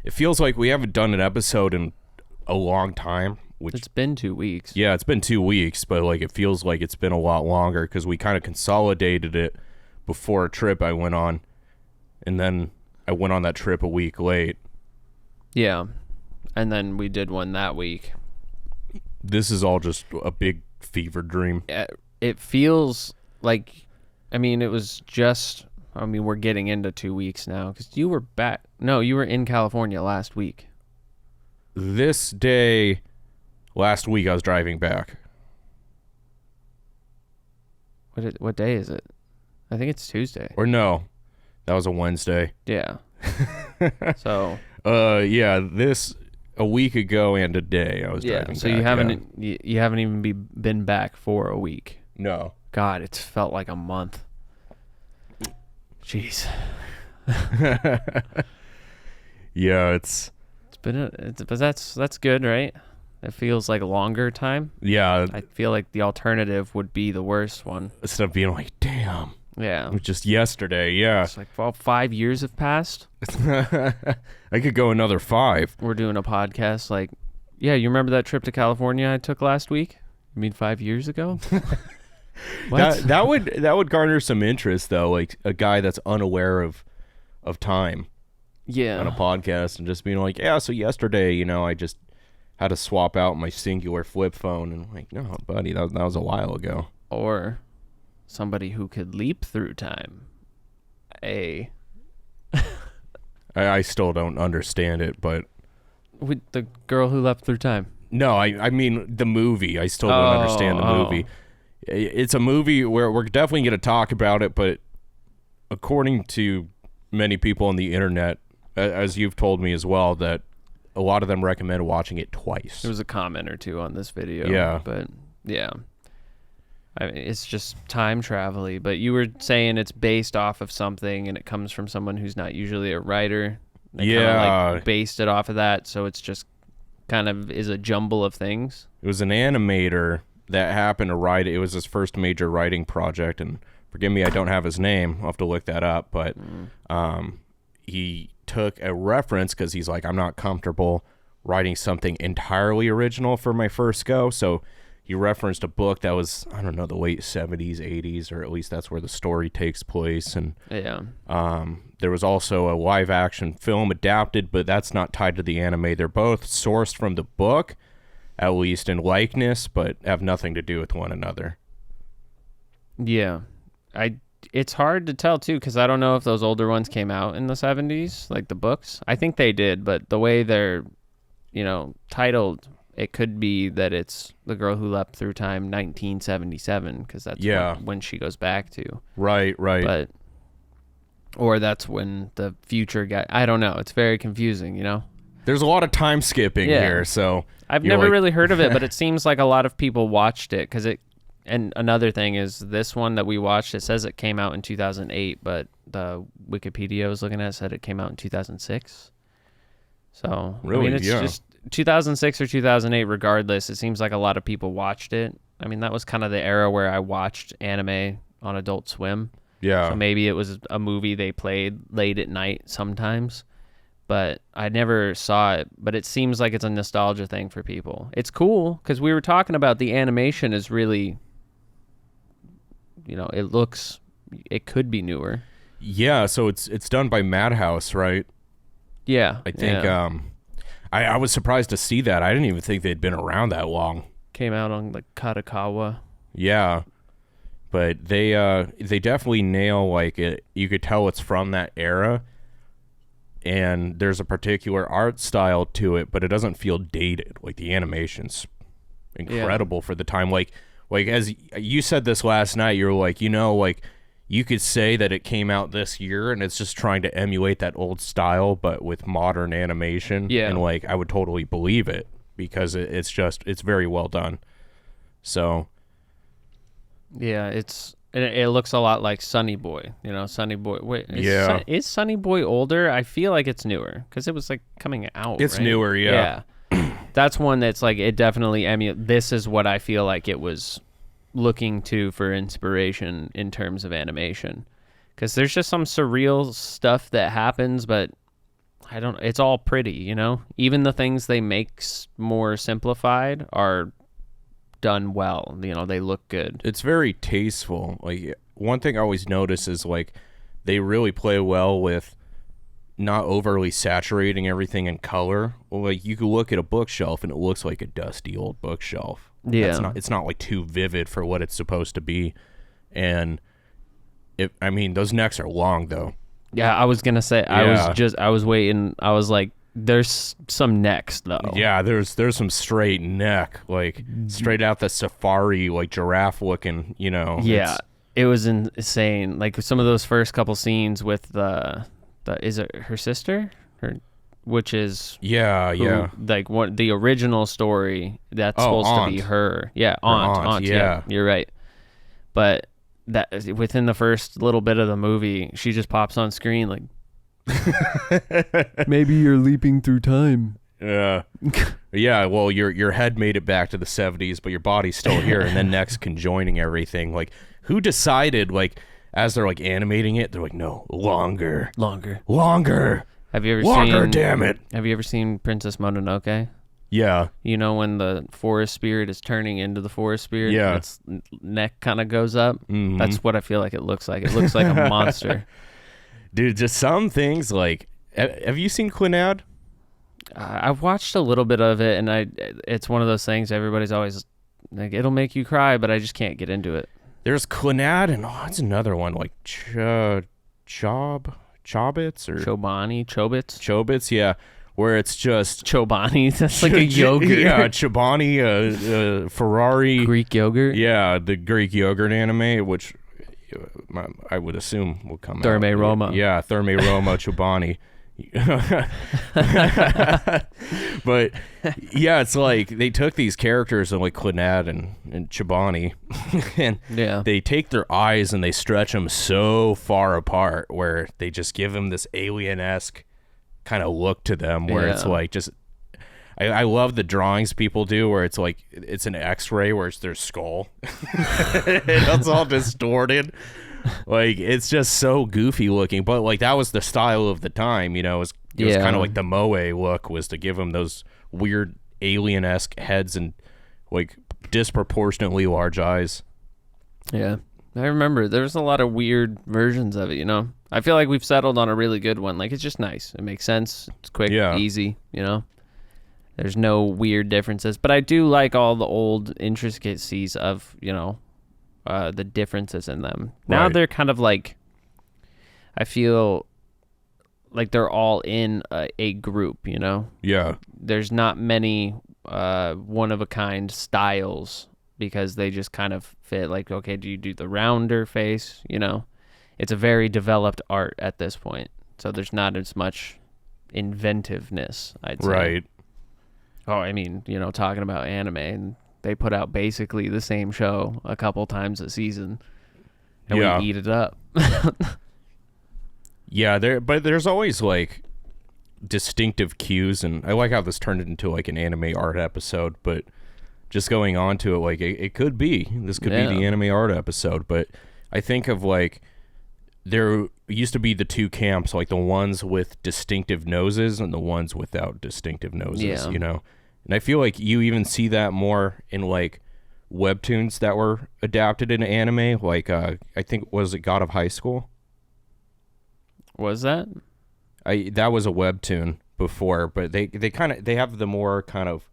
it feels like we haven't done an episode in a long time. Which, it's been 2 weeks. Yeah, it's been 2 weeks, but like it feels like it's been a lot longer because we kind of consolidated it before a trip I went on, and then I went on that trip a week late. Yeah, and then we did one that week. This is all just a big fever dream. It feels like, I mean, it was just, I mean, we're getting into 2 weeks now because you were back. No, you were in California last week. This day, last week, I was driving back. What day is it? I think it's Tuesday. Or no, that was a Wednesday. Yeah. So. Yeah, this a week ago and a day I was driving. So back, you haven't even been back for a week. No. God, it's felt like a month. Jeez. Yeah, it's been but that's good, right? It feels like a longer time. Yeah. I feel like the alternative would be the worst one. Instead of being like, damn. Yeah. It was just yesterday, yeah. It's like, well, 5 years have passed. I could go another 5. We're doing a podcast like, yeah, you remember that trip to California I took last week? You mean 5 years ago? What? That would garner some interest though, like a guy that's unaware of time. Yeah. On a podcast and just being like, yeah, so yesterday, I just had to swap out my singular flip phone, and I'm like, no, buddy, that was a while ago. Or somebody who could leap through time. I still don't understand it, but with the girl who leapt through time. No, I mean the movie. I still don't understand the movie. It's a movie where we're definitely going to talk about it, but according to many people on the internet, as you've told me as well, that a lot of them recommend watching it twice. There was a comment or two on this video. Yeah. But yeah. I mean, it's just time travel-y, but you were saying it's based off of something and it comes from someone who's not usually a writer. They kinda, like, based it off of that, so it's just kind of is a jumble of things. It was an animator that happened to write it. It was his first major writing project, and forgive me, I don't have his name. I'll have to look that up, but he took a reference because he's like, I'm not comfortable writing something entirely original for my first go, so he referenced a book that was, I don't know, the late 70s, 80s, or at least that's where the story takes place. And yeah, there was also a live action film adapted, but that's not tied to the anime. They're both sourced from the book, at least in likeness, but have nothing to do with one another. Yeah. It's hard to tell, too, because I don't know if those older ones came out in the 70s, like the books. I think they did, but the way they're, titled, it could be that it's The Girl Who Leapt Through Time 1977, because that's when she goes back to. Right. Or that's when the future guy, I don't know. It's very confusing, There's a lot of time skipping here, so. I've never really heard of it, but it seems like a lot of people watched it, because and another thing is this one that we watched, it says it came out in 2008, but the Wikipedia I was looking at said it came out in 2006. So, really, it's just 2006 or 2008, regardless, it seems like a lot of people watched it. I mean, that was kind of the era where I watched anime on Adult Swim. Yeah. So maybe it was a movie they played late at night sometimes, but I never saw it. But it seems like it's a nostalgia thing for people. It's cool because we were talking about the animation is really, it could be newer. Yeah, so it's done by Madhouse, right? Yeah. I think, I was surprised to see that. I didn't even think they'd been around that long. Came out on like Katakawa. Yeah. But they definitely nail it. You could tell it's from that era. And there's a particular art style to it, but it doesn't feel dated. Like the animation's incredible for the time. Like as you said this last night, you're like, you could say that it came out this year and it's just trying to emulate that old style, but with modern animation. Yeah. And I would totally believe it because it's very well done. So. Yeah, it looks a lot like Sunny Boy, Sunny Boy. Wait, is Sunny Boy older? I feel like it's newer because it was coming out. It's right? newer, yeah. That's one that's it definitely this is what I feel like it was looking to for inspiration in terms of animation, because there's just some surreal stuff that happens, but it's all pretty, you know? Even the things they make more simplified are done well. You know, they look good. It's very tasteful. Like, one thing I always notice is, like, they really play well with not overly saturating everything in color. Well, like, you could look at a bookshelf and it looks like a dusty old bookshelf. Yeah. It's not like too vivid for what it's supposed to be. And those necks are long though. Yeah, I was gonna say Yeah. I was waiting. I was like, there's some necks though. Yeah, there's some straight neck, like straight out the safari, like giraffe looking, you know. Yeah. It was insane. Like some of those first couple scenes with the is it her sister? Which is yeah. Like the original story that's supposed aunt. to be her. Yeah, aunt. Yeah, you're right. But that within the first little bit of the movie, she just pops on screen like, maybe you're leaping through time. Yeah. Yeah, well, your head made it back to the 70s, but your body's still here, and then next conjoining everything. Like, who decided, like, as they're, like, animating it, they're like, no, longer. Have you ever Longer, seen? damn it. Have you ever seen Princess Mononoke? Yeah. You know when the forest spirit is turning into the forest spirit? Yeah. Its neck kind of goes up? Mhm. That's what I feel like it looks like. It looks like a monster. Dude, just some things, like, have you seen Quinad? I've watched a little bit of it, and it's one of those things everybody's always like, it'll make you cry, but I just can't get into it. There's Quinad, and it's another one, like Chobits or Chobits, yeah, where it's just Chobani. That's like a yogurt. Yeah, Chobani, Ferrari, Greek yogurt. Yeah, the Greek yogurt anime, which I would assume will come Therme out. Roma. Yeah, Therme Roma Chobani. But yeah, it's like they took these characters like Quinad and Chobani and they take their eyes and they stretch them so far apart where they just give them this alien-esque kind of look to them where it's like just I love the drawings people do where it's like it's an x-ray where it's their skull. It's all distorted. Like, it's just so goofy looking, but like that was the style of the time, you know. It was kind of like the moe look, was to give them those weird alien-esque heads and like disproportionately large eyes. Yeah, I remember there was a lot of weird versions of it, you know. I feel like we've settled on a really good one. Like, it's just nice. It makes sense. It's quick, easy, you know. There's no weird differences, but I do like all the old intricacies of, you know, the differences in them. Now they're kind of like, I feel like they're all in a group, you know? Yeah. There's not many one-of-a-kind styles because they just kind of fit. Like, okay, do you do the rounder face, you know? It's a very developed art at this point, so there's not as much inventiveness, I'd say. Right. Oh, I mean, you know, talking about anime, and they put out basically the same show a couple times a season, and we eat it up. Yeah, but there's always like distinctive cues, and I like how this turned into like an anime art episode, but just going on to it, like it could be. This could be the anime art episode, but I think of like there used to be the two camps, like the ones with distinctive noses and the ones without distinctive noses, you know? And I feel like you even see that more in like webtoons that were adapted into anime, like I think, was it God of High School? Was that? That was a webtoon before, but they have the more kind of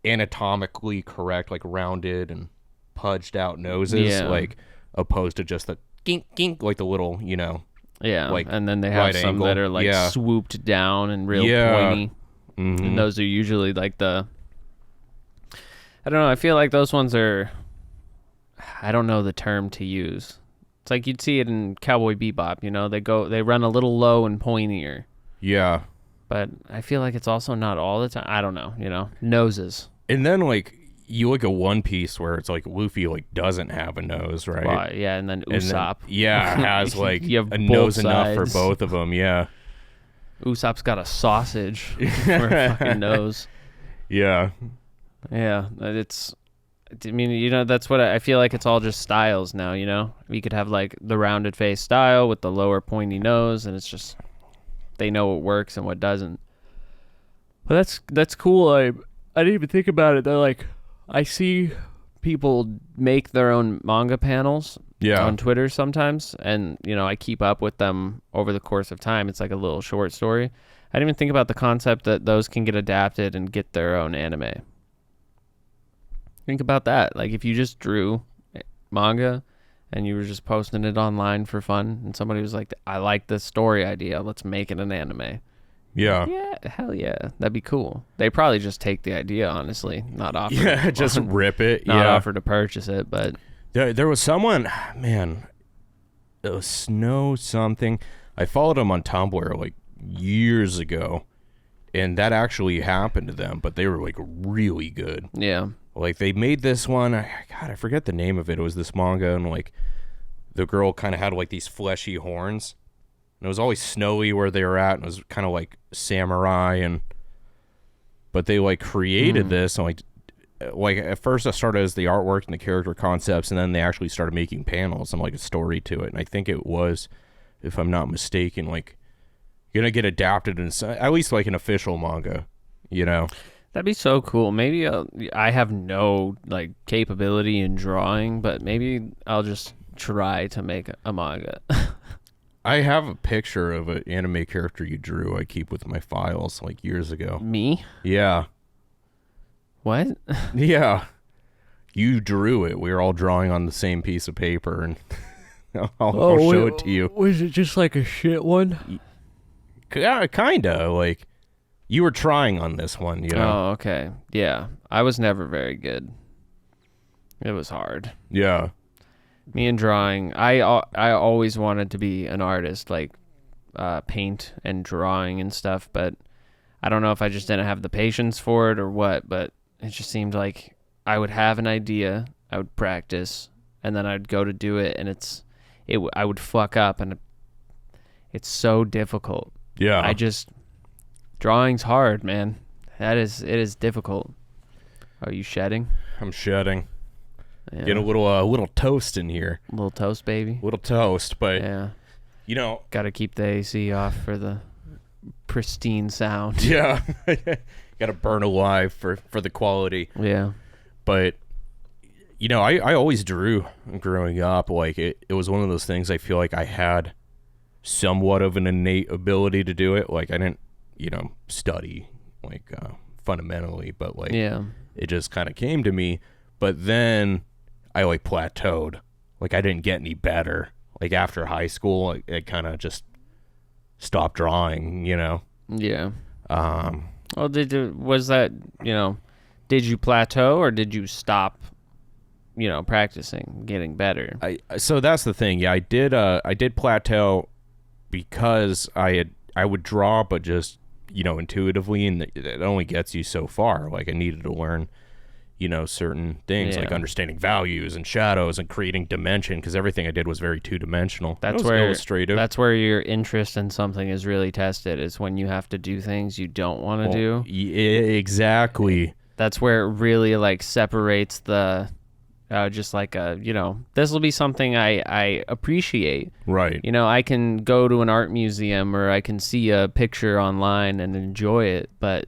anatomically correct, like rounded and pudged out noses, like opposed to just the gink gink, like the little, you know. Yeah, like, and then they have some angle. that are like swooped down and real pointy. Mm-hmm. And those are usually like I don't know, I feel like those ones are, I don't know the term to use. It's like you'd see it in Cowboy Bebop, you know, they run a little low and pointier. Yeah. But I feel like it's also not all the time. I don't know, you know, noses. And then like you look at One Piece where it's like Luffy like doesn't have a nose, right? Well, yeah, and then Usopp. Has like you have a nose sides. enough for both of them, yeah. Usopp's got a sausage for a fucking nose. Yeah. Yeah, I mean, you know, that's what I feel like. It's all just styles now, you know? You could have like the rounded face style with the lower pointy nose, and it's just they know what works and what doesn't. But that's cool. I didn't even think about it. They're like, I see people make their own manga panels on Twitter sometimes, and I keep up with them over the course of time. It's like a little short story. I didn't even think about the concept that those can get adapted and get their own anime. Think about that. Like if you just drew manga and you were just posting it online for fun, and somebody was like, I like this story idea, let's make it an anime. Yeah. Yeah, hell yeah. That'd be cool. They probably just take the idea, honestly, not offer. Yeah, just rip it. Not offer to purchase it, but there was someone, man, it was Snow something. I followed him on Tumblr like years ago, and that actually happened to them, but they were like really good. Yeah. Like they made this one, I forget the name of it. It was this manga, and like the girl kind of had like these fleshy horns. And it was always snowy where they were at, and it was kind of like samurai, but they like created this, and like at first I started as the artwork and the character concepts, and then they actually started making panels and like a story to it. And I think it was, if I'm not mistaken, like gonna get adapted in at least like an official manga, That'd be so cool. Maybe I have no like capability in drawing, but maybe I'll just try to make a manga. I have a picture of an anime character you drew I keep with my files like years ago. Me? Yeah. What? Yeah. You drew it. We were all drawing on the same piece of paper, and I'll show it to you. Was it just like a shit one? Yeah, kinda. Like, you were trying on this one, Oh, okay. Yeah. I was never very good. It was hard. Yeah. Me and drawing, I always wanted to be an artist, like paint and drawing and stuff, but I don't know if I just didn't have the patience for it or what, but it just seemed like I would have an idea, I would practice, and then I'd go to do it, and I would fuck up, and it's so difficult. Yeah. Drawing's hard, man. It is difficult. Are you shedding? I'm shedding. Yeah. Get a little toast in here. A little toast, baby. Little toast, but yeah. Got to keep the AC off for the pristine sound. Yeah. Got to burn alive for the quality. Yeah. But I always drew growing up. Like it was one of those things I feel like I had somewhat of an innate ability to do it. Like I didn't, study like fundamentally, but like it just kind of came to me. But then I like plateaued. Like I didn't get any better. Like after high school, I kind of just stopped drawing, Yeah. Well, did you plateau or did you stop, practicing, getting better? So that's the thing. Yeah, I did plateau because I would draw, but just, intuitively, and it only gets you so far. Like I needed to learn certain things like understanding values and shadows and creating dimension, because everything I did was very two-dimensional. That's where illustrative. That's where your interest in something is really tested, is when you have to do things you don't want to do. Exactly. That's where it really like separates the just like this will be something I appreciate. Right. I can go to an art museum or I can see a picture online and enjoy it, but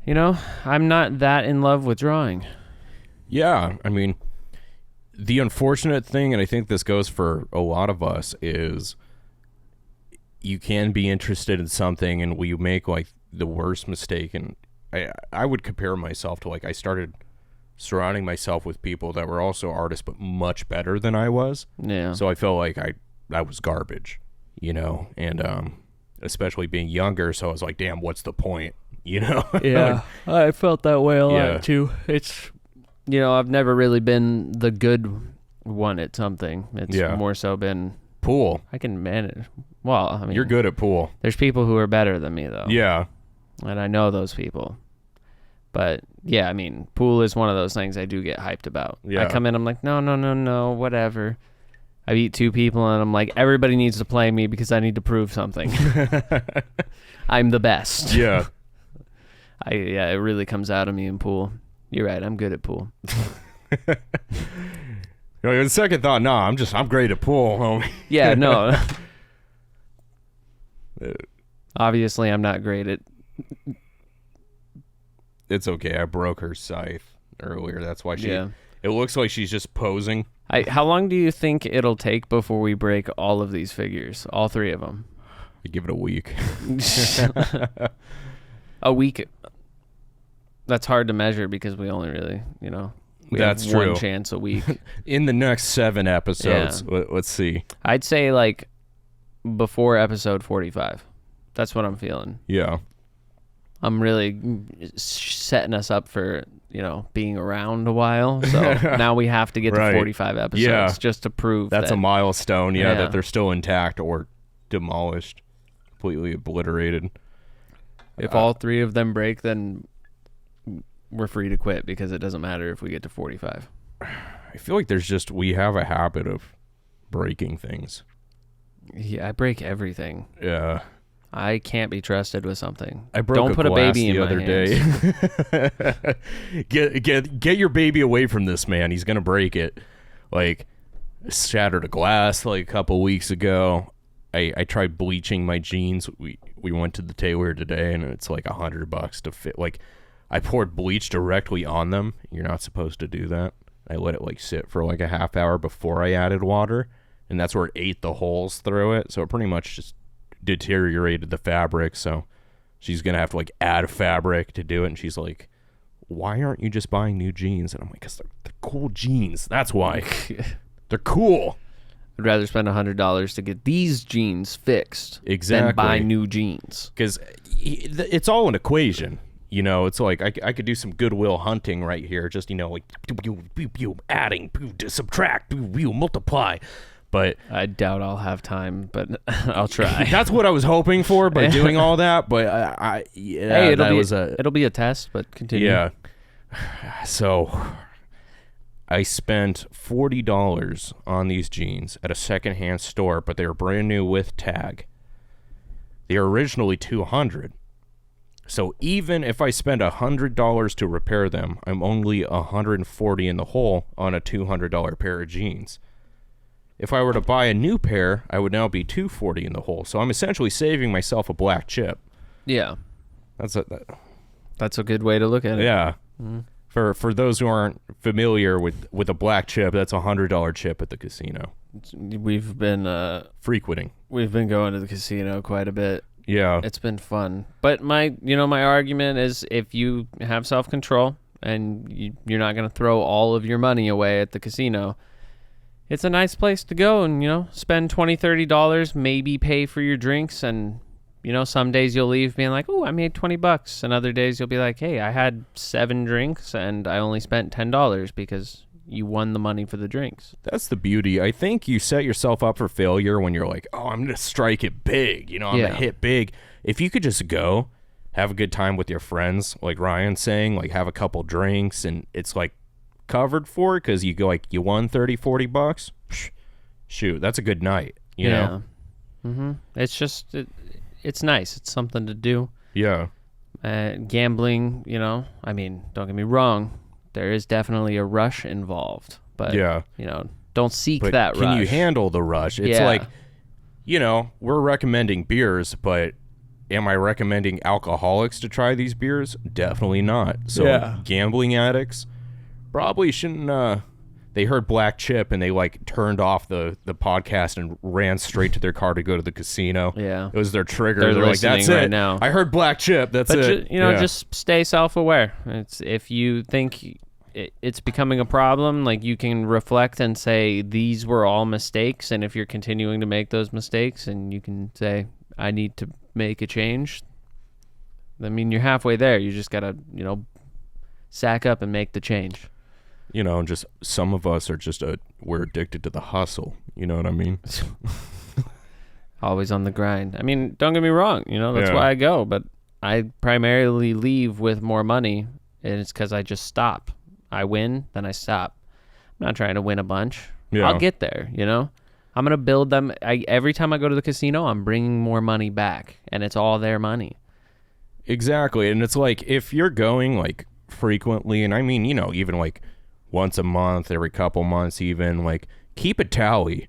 I'm not that in love with drawing. Yeah, I mean, the unfortunate thing, and I think this goes for a lot of us, is you can be interested in something and we make like the worst mistake. And I would compare myself to like I started surrounding myself with people that were also artists but much better than I was. Yeah. So I felt like I was garbage, and especially being younger. So I was like, damn, what's the point? Yeah, I felt that way a lot too. It's I've never really been the good one at something. It's more so been pool. I can manage. Well, I mean, you're good at pool. There's people who are better than me though. Yeah, and I know those people. But yeah, I mean, pool is one of those things I do get hyped about. Yeah. I come in, I'm like, no, whatever. I beat two people, and I'm like, everybody needs to play me because I need to prove something. I'm the best. Yeah. It really comes out of me in pool. You're right, I'm good at pool. The second thought, I'm great at pool, homie. Yeah, no. Obviously, I'm not great at... It's okay. I broke her scythe earlier. That's why she... Yeah. It looks like she's just posing. How long do you think it'll take before we break all of these figures? All 3 of them? I give it a week. A week. That's hard to measure because we only really, we That's have true. one chance a week. In the next 7 episodes, let's see. I'd say like before episode 45. That's what I'm feeling. Yeah. I'm really setting us up for, being around a while. So now we have to get to 45 episodes just to prove that's a milestone, yeah, that they're still intact or demolished, completely obliterated. If all 3 of them break, then we're free to quit because it doesn't matter if we get to 45. I feel like we have a habit of breaking things. Yeah, I break everything. Yeah. I can't be trusted with something. I broke Don't put a baby in the my other hands. day. Get your baby away from this man. He's gonna break it. Like, shattered a glass like a couple weeks ago. I tried bleaching my jeans. We went to the tailor today, and it's like $100 to fit. Like, I poured bleach directly on them. You're not supposed to do that. I let it like sit for like a half hour before I added water, and that's where it ate the holes through it. So it pretty much just deteriorated the fabric. So she's gonna have to like add fabric to do it. And she's like, "Why aren't you just buying new jeans?" And I'm like, "Cause they're cool jeans. That's why. They're cool." I'd rather spend $100 to get these jeans fixed Exactly. than buy new jeans. Because it's all an equation. It's like I could do some Goodwill hunting right here. Just, like adding, subtract, multiply. But I doubt I'll have time, but I'll try. That's what I was hoping for by doing all that. But it'll be a test, but continue. Yeah. So I spent $40 on these jeans at a secondhand store, but they were brand new with tag. They were originally $200. So even if I spend $100 to repair them, I'm only $140 in the hole on a $200 pair of jeans. If I were to buy a new pair, I would now be $240 in the hole. So I'm essentially saving myself a black chip. Yeah. That's a good way to look at it. Yeah. Mm-hmm. For those who aren't familiar with a black chip, that's $100 chip at the casino. We've been frequenting. We've been going to the casino quite a bit. Yeah. It's been fun. But my argument is if you have self-control and you're not going to throw all of your money away at the casino, it's a nice place to go and, spend $20, $30, maybe pay for your drinks. And, some days you'll leave being like, oh, I made $20. And other days you'll be like, hey, I had 7 drinks and I only spent $10 because you won the money for the drinks. That's the beauty. I think you set yourself up for failure when you're like, oh, I'm going to strike it big. I'm going to hit big. If you could just go have a good time with your friends, like Ryan's saying, like have a couple drinks and it's like covered for it because you go like, you won $30-$40. Shoot, that's a good night, you know? Mm-hmm. It's just, it's nice. It's something to do. Yeah. Gambling, don't get me wrong. There is definitely a rush involved, but don't seek that rush. Can you handle the rush? It's like, we're recommending beers, but am I recommending alcoholics to try these beers? Definitely not. So gambling addicts probably shouldn't. They heard Black Chip and they like turned off the podcast and ran straight to their car to go to the casino. Yeah, it was their trigger. They're like, that's right it. Now. I heard Black Chip. That's it. Just stay self-aware. It's if you think it's becoming a problem, like you can reflect and say these were all mistakes, and if you're continuing to make those mistakes, and you can say I need to make a change. I mean, you're halfway there. You just gotta sack up and make the change. Just some of us are we're addicted to the hustle. You know what I mean? Always on the grind. I mean, don't get me wrong. That's why I go. But I primarily leave with more money, and it's because I just stop. I win, then I stop. I'm not trying to win a bunch. Yeah. I'll get there, I'm going to build them. Every time I go to the casino, I'm bringing more money back, and it's all their money. Exactly. And it's like if you're going like frequently, and I mean, even like once a month, every couple months even, like keep a tally.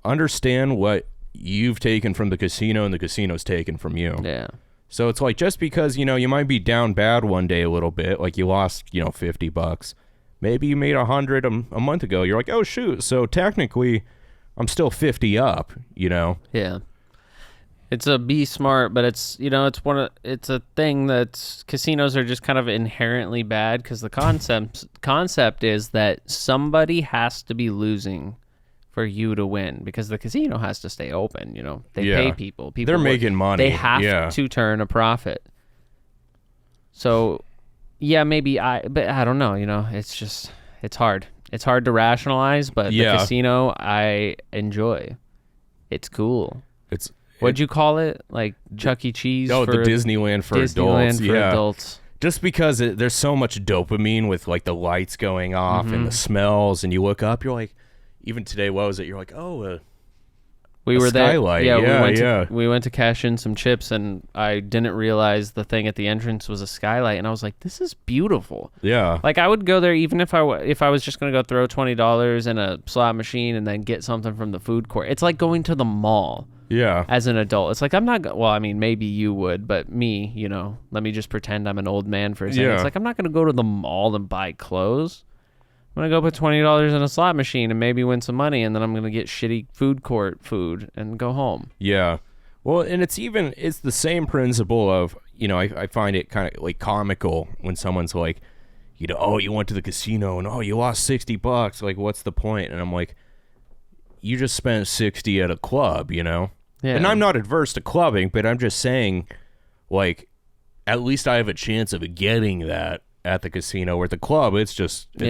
Understand what you've taken from the casino and the casino's taken from you. Yeah. So it's like, just because, you might be down bad one day a little bit, like you lost, $50. Maybe you made 100 a month ago. You're like, oh shoot. So technically I'm still 50 up, Yeah. It's a be smart, but it's a thing that's casinos are just kind of inherently bad because the concept is that somebody has to be losing for you to win because the casino has to stay open. They pay people. They're making money. They have to turn a profit. So, yeah, but I don't know. It's hard. It's hard to rationalize, but the casino I enjoy. It's cool. What'd you call it? Like Chuck E. Cheese? Oh, the Disneyland for adults. Adults. Just because there's so much dopamine with like the lights going off and the smells, and you look up, you're like, even today, what was it? You're like, oh, we were skylight. There. We went to cash in some chips, and I didn't realize the thing at the entrance was a skylight, and I was like, this is beautiful. Yeah. Like I would go there even if I was just gonna go throw $20 in a slot machine and then get something from the food court. It's like going to the mall. Yeah. As an adult, it's like I'm not. Well, I mean, maybe you would, but me, let me just pretend I'm an old man for a second. Yeah. It's like I'm not gonna go to the mall and buy clothes. I'm gonna go put $20 in a slot machine and maybe win some money, and then I'm gonna get shitty food court food and go home. Yeah. Well, and it's the same principle of, I find it kind of like comical when someone's like, oh, you went to the casino and oh, you lost $60. Like, what's the point? And I'm like, you just spent 60 at a club, Yeah. And I'm not adverse to clubbing, but I'm just saying, like, at least I have a chance of getting that at the casino. Where at the club, it's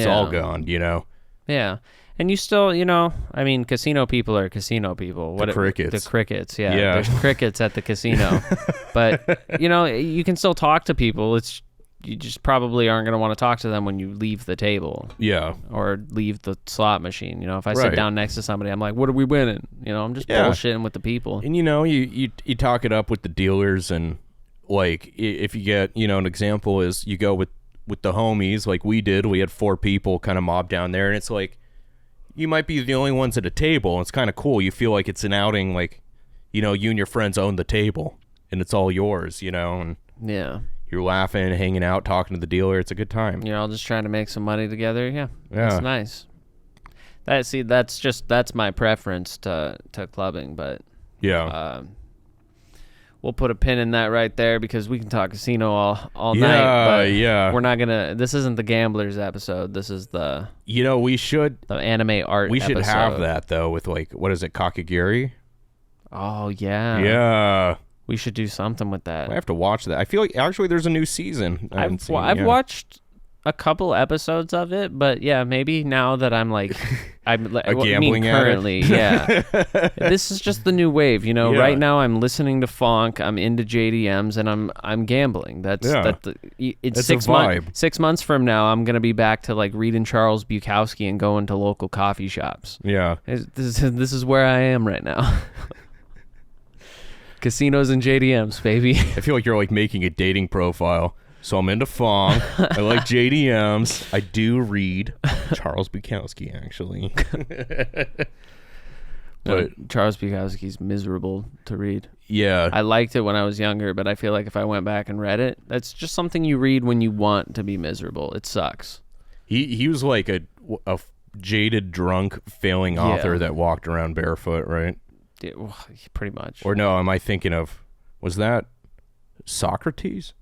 all gone, Yeah. And you still, I mean, casino people are casino people. The crickets. The crickets, yeah. There's crickets at the casino. But, you can still talk to people. You just probably aren't going to want to talk to them when you leave the table. Yeah. Or leave the slot machine. If I sit down next to somebody, I'm like, what are we winning? I'm just bullshitting with the people. And, you talk it up with the dealers, and, like, if you get, an example is you go with the homies like we did. We had 4 people kind of mob down there, and it's like, you might be the only ones at a table, and it's kind of cool. You feel like it's an outing, like, you and your friends own the table, and it's all yours, and yeah. You're laughing, hanging out, talking to the dealer. It's a good time. You're all just trying to make some money together. Yeah. That's nice. That's my preference to clubbing, but yeah. We'll put a pin in that right there because we can talk casino all night. But yeah. We're not gonna. This isn't the gamblers episode. This is the. We should. The anime art. We should episode. have that though with like, what is it, Kakagiri? Oh yeah. Yeah. We should do something with that. I have to watch that. I feel like actually there's a new season. I've watched a couple episodes of it, but yeah, maybe now that I'm like, gambling currently, yeah. This is just the new wave, Yeah. Right now, I'm listening to funk. I'm into JDMs, and I'm gambling. It's That's 6 a vibe. 6 months from now, I'm gonna be back to like reading Charles Bukowski and going to local coffee shops. Yeah. This is where I am right now. Casinos and JDMs, baby. I feel like you're like making a dating profile. So I'm into funk. I like JDMs. I do read Charles Bukowski, actually. But Charles Bukowski's miserable to read. Yeah. I liked it when I was younger, but I feel like if I went back and read it, that's just something you read when you want to be miserable. It sucks. He was like a jaded, drunk, failing author that walked around barefoot, right? Yeah, well, pretty much. Or no, am I thinking of, was that Socrates?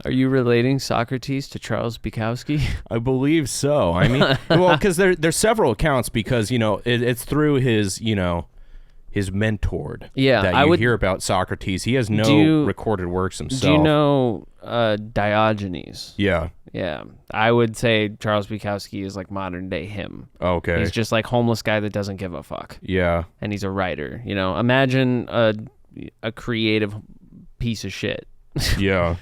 Are you relating Socrates to Charles Bukowski? I believe so. I mean, well, because there's several accounts because, it's through his, his mentored. Yeah. That you hear about Socrates. He has no recorded works himself. Do you know Diogenes? Yeah. Yeah. I would say Charles Bukowski is like modern day him. Okay. He's just like homeless guy that doesn't give a fuck. Yeah. And he's a writer. Imagine a creative piece of shit. Yeah.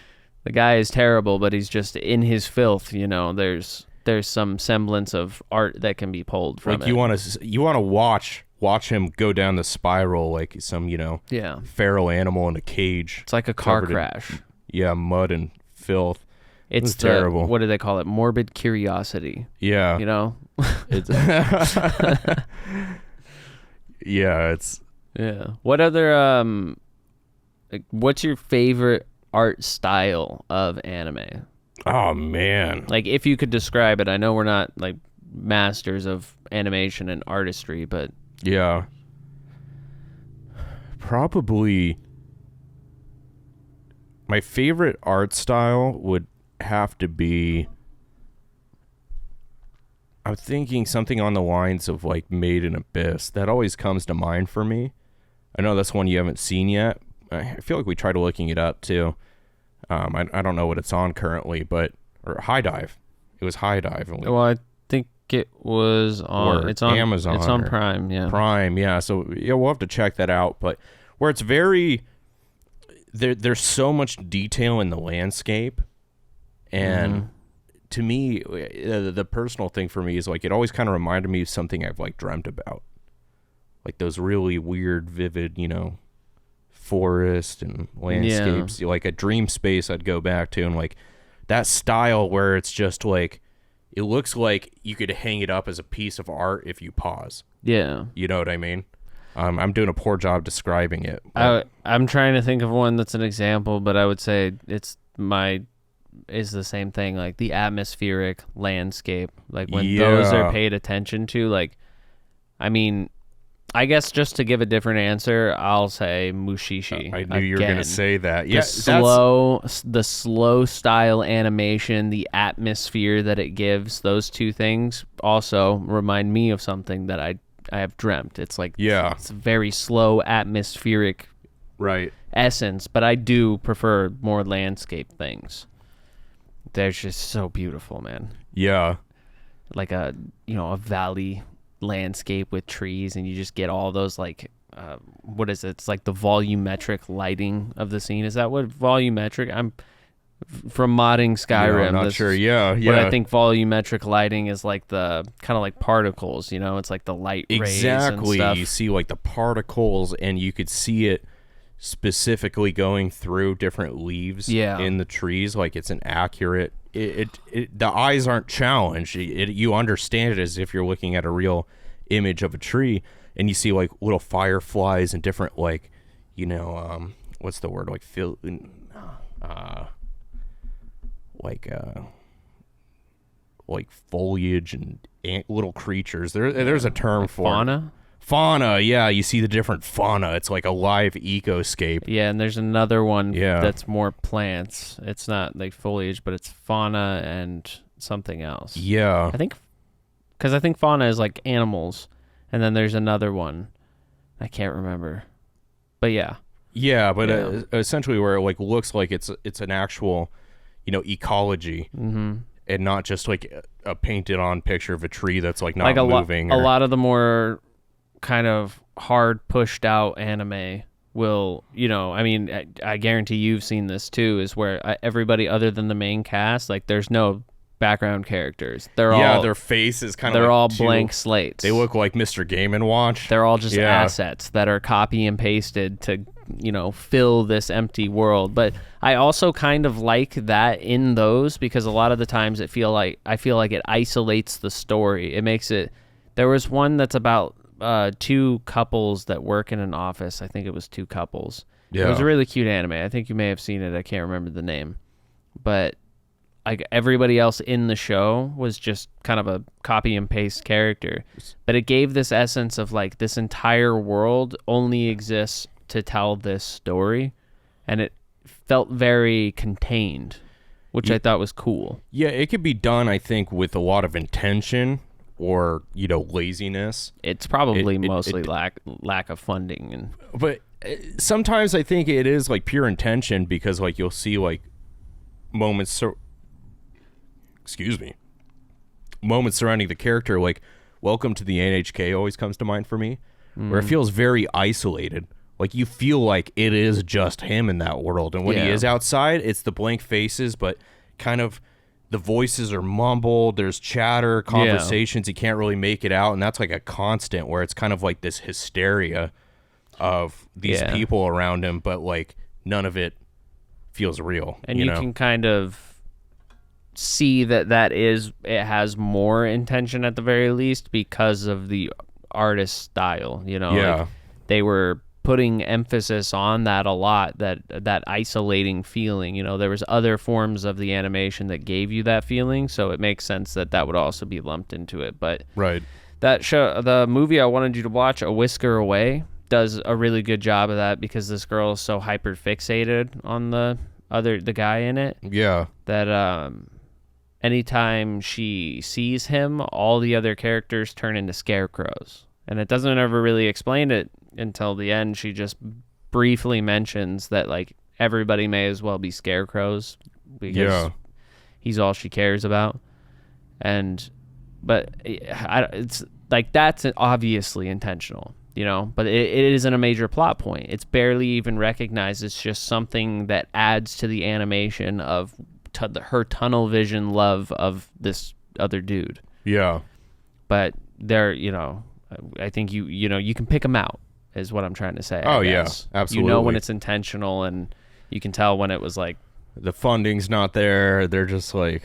The guy is terrible, but he's just in his filth. There's some semblance of art that can be pulled from it. You want to watch him go down the spiral like some feral animal in a cage. It's like a car crash. Mud and filth. It's terrible. What do they call it? Morbid curiosity. Yeah. It's Yeah, it's Yeah. What other like, what's your favorite art style of anime? oh man. Like if you could describe it. I know we're not like masters of animation and artistry, but Yeah. Probably my favorite art style would have to be, I'm thinking something on the lines of like Made in Abyss. That always comes to mind for me. I know that's one you haven't seen yet. I feel like we tried looking it up too. I don't know what it's on currently, but or High Dive. It was High Dive. And well, I think it was on. Or It's on Amazon It's on or Prime. Yeah. Prime, yeah. So yeah, we'll have to check that out. But where it's very there's so much detail in the landscape, and to me, the personal thing for me is like it always kind of reminded me of something I've like dreamt about, like those really weird, vivid, forest and landscapes, like a dream space I'd go back to, and like that style where it's just like it looks like you could hang it up as a piece of art if you pause. Yeah. You know what I mean? I'm doing a poor job describing it. I'm trying to think of one that's an example, but I would say is the same thing, like the atmospheric landscape, like when those are paid attention to, like, I mean, I guess just to give a different answer, I'll say Mushishi. I knew you were going to say that. Yeah, the slow style animation, the atmosphere that it gives, those two things also remind me of something that I have dreamt. It's like it's a very slow atmospheric essence, but I do prefer more landscape things. They're just so beautiful, man. Yeah. Like a valley landscape with trees, and you just get all those like what is it? It's like the volumetric lighting of the scene. Is that what volumetric? I'm from modding Skyrim. Yeah, I'm not sure. Yeah. But I think volumetric lighting is like the kind of like particles. It's like the light rays and stuff. You see like the particles, and you could see it specifically going through different leaves in the trees. Like it's an accurate. The eyes aren't challenged. You understand it as if you're looking at a real image of a tree, and you see like little fireflies and different like, what's the word, like like foliage and little creatures. There's a term for fauna. Fauna, yeah. You see the different fauna. It's like a live ecoscape. Yeah, and there's another one that's more plants. It's not like foliage, but it's fauna and something else. Yeah. I think fauna is like animals, and then there's another one. I can't remember. But yeah. Yeah, but essentially where it like looks like it's an actual, ecology. Mm-hmm. And not just like a painted on picture of a tree that's like not moving. A lot of the more kind of hard pushed out anime will, I guarantee you've seen this too, is where everybody other than the main cast, like there's no background characters. They're all their face is kind of they're like all blank slates. They look like Mr. Game & Watch. They're all just assets that are copy and pasted to fill this empty world. But I also kind of like that in those, because a lot of the times I feel like it isolates the story. It makes it. There was one that's about two couples that work in an office. I think it was two couples. Yeah. It was a really cute anime. I think you may have seen it. I can't remember the name. But like everybody else in the show was just kind of a copy and paste character. But it gave this essence of like this entire world only exists to tell this story, and it felt very contained, which I thought was cool. Yeah, it could be done, I think, with a lot of intention or laziness. It's probably mostly lack of funding, but sometimes I think it is like pure intention, because like you'll see like moments surrounding the character, like Welcome to the NHK always comes to mind for me, where it feels very isolated. Like you feel like it is just him in that world, and when he is outside, it's the blank faces, but kind of the voices are mumbled, there's chatter, conversations, you can't really make it out, and that's like a constant where it's kind of like this hysteria of these people around him, but like none of it feels real. And you can kind of see that it has more intention at the very least, because of the artist style, you know. Yeah. Like, they were putting emphasis on that a lot, that isolating feeling, you know. There was other forms of the animation that gave you that feeling, so it makes sense that would also be lumped into it. But Right. that show, the movie I wanted you to watch, A Whisker Away, does a really good job of that, because this girl is so hyper fixated on the guy in it Yeah. that anytime she sees him, all the other characters turn into scarecrows. And it doesn't ever really explain it until the end. She just briefly mentions that, like, everybody may as well be scarecrows because he's all she cares about. But it's like, that's obviously intentional, you know, but it isn't a major plot point. It's barely even recognized. It's just something that adds to the animation of her tunnel vision love of this other dude. Yeah. But they're, you know, I think you know, you can pick them out, is what I'm trying to say. Oh, yeah, absolutely. You know when it's intentional, and you can tell when it was like, the funding's not there. They're just like,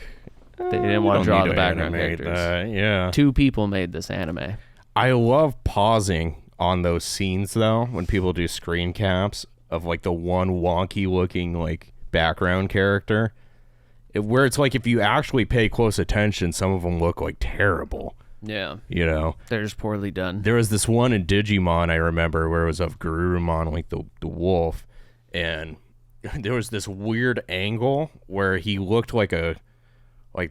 they didn't want to draw the background characters. Yeah. 2 people made this anime. I love pausing on those scenes, though, when people do screen caps of, like, the one wonky looking, like, background character, where it's like, if you actually pay close attention, some of them look like terrible. Yeah. You know? They're just poorly done. There was this one in Digimon, I remember, where it was of Garurumon, like the wolf, and there was this weird angle where he looked like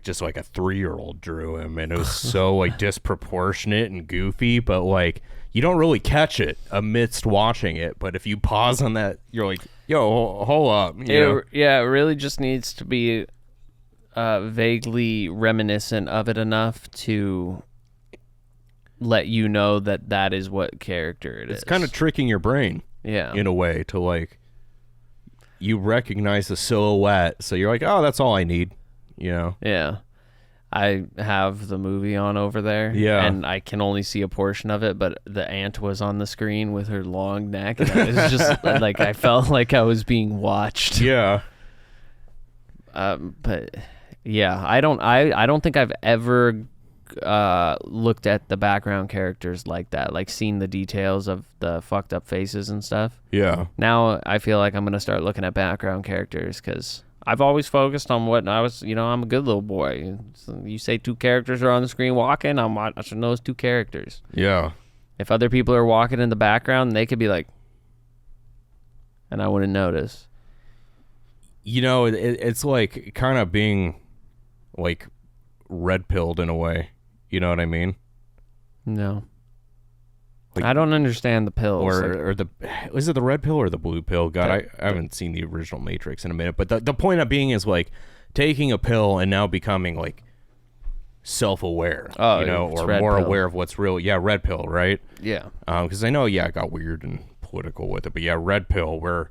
just like a 3-year-old drew him, and it was so, like, disproportionate and goofy, but, like, you don't really catch it amidst watching it, but if you pause on that, you're like, yo, hold up. Yeah, it really just needs to be vaguely reminiscent of it enough to let you know that is what character it is. It's kind of tricking your brain, in a way, to, like, you recognize the silhouette, so you're like, oh, that's all I need, you know? Yeah. I have the movie on over there, and I can only see a portion of it, but the ant was on the screen with her long neck, and it was just like, I felt like I was being watched. Yeah. But yeah, I don't think I've ever looked at the background characters like that, like seen the details of the fucked up faces and stuff. Yeah. Now I feel like I'm gonna start looking at background characters, because I've always focused on what I was, you know, I'm a good little boy. So you say 2 characters are on the screen walking, I'm watching those 2 characters. Yeah. If other people are walking in the background, they could be like, and I wouldn't notice. You know, it's like kind of being, like, red-pilled in a way. You know what I mean? No. Like, I don't understand the pills. Or is it the red pill or the blue pill? God, I haven't seen the original Matrix in a minute. But the point of being is, like, taking a pill and now becoming, like, self-aware, you know, or more aware of what's real. Yeah, red pill, right? Yeah. Because I know, it got weird and political with it. But yeah, red pill, where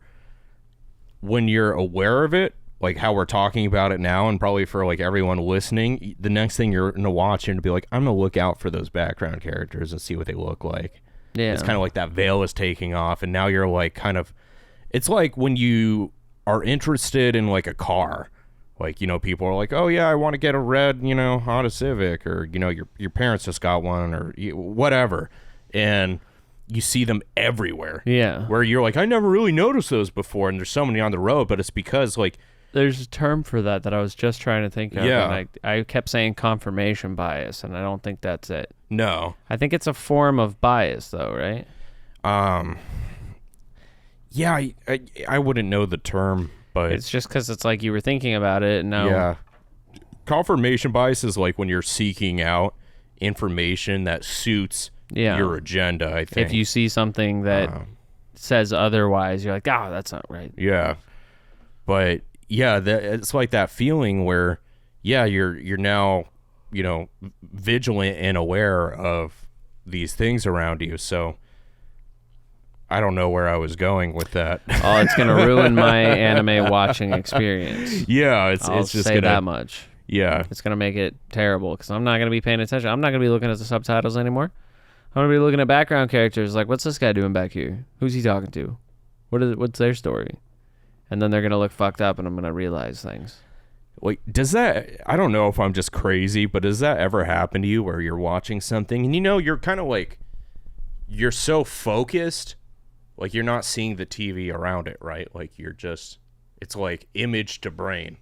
when you're aware of it, like how we're talking about it now, and probably for, like, everyone listening, the next thing you're going to watch and be like, I'm going to look out for those background characters and see what they look like. Yeah. It's kind of like that veil is taking off, and now you're, like, kind of, it's like when you are interested in, like, a car. Like, you know, people are like, oh, yeah, I want to get a red, you know, Honda Civic, or, you know, your parents just got one, or whatever. And you see them everywhere. Yeah. Where you're like, I never really noticed those before, and there's so many on the road, but it's because, like, there's a term for that I was just trying to think of. Yeah. And I kept saying confirmation bias, and I don't think that's it. No. I think it's a form of bias, though, right? Yeah, I wouldn't know the term, but it's just because it's like you were thinking about it, and now... Yeah. Confirmation bias is like when you're seeking out information that suits your agenda, I think. If you see something that says otherwise, you're like, oh, that's not right. Yeah. But... yeah, it's like that feeling where, you're now, you know, vigilant and aware of these things around you. So I don't know where I was going with that. Oh, it's gonna ruin my anime watching experience. Yeah, it's just say that much. Yeah, it's gonna make it terrible, because I'm not gonna be paying attention. I'm not gonna be looking at the subtitles anymore. I'm gonna be looking at background characters. Like, what's this guy doing back here? Who's he talking to? What's their story? And then they're going to look fucked up, and I'm going to realize things. Wait, I don't know if I'm just crazy, but does that ever happen to you where you're watching something and, you know, you're kind of like, you're so focused, like you're not seeing the TV around it, right? Like it's like image to brain.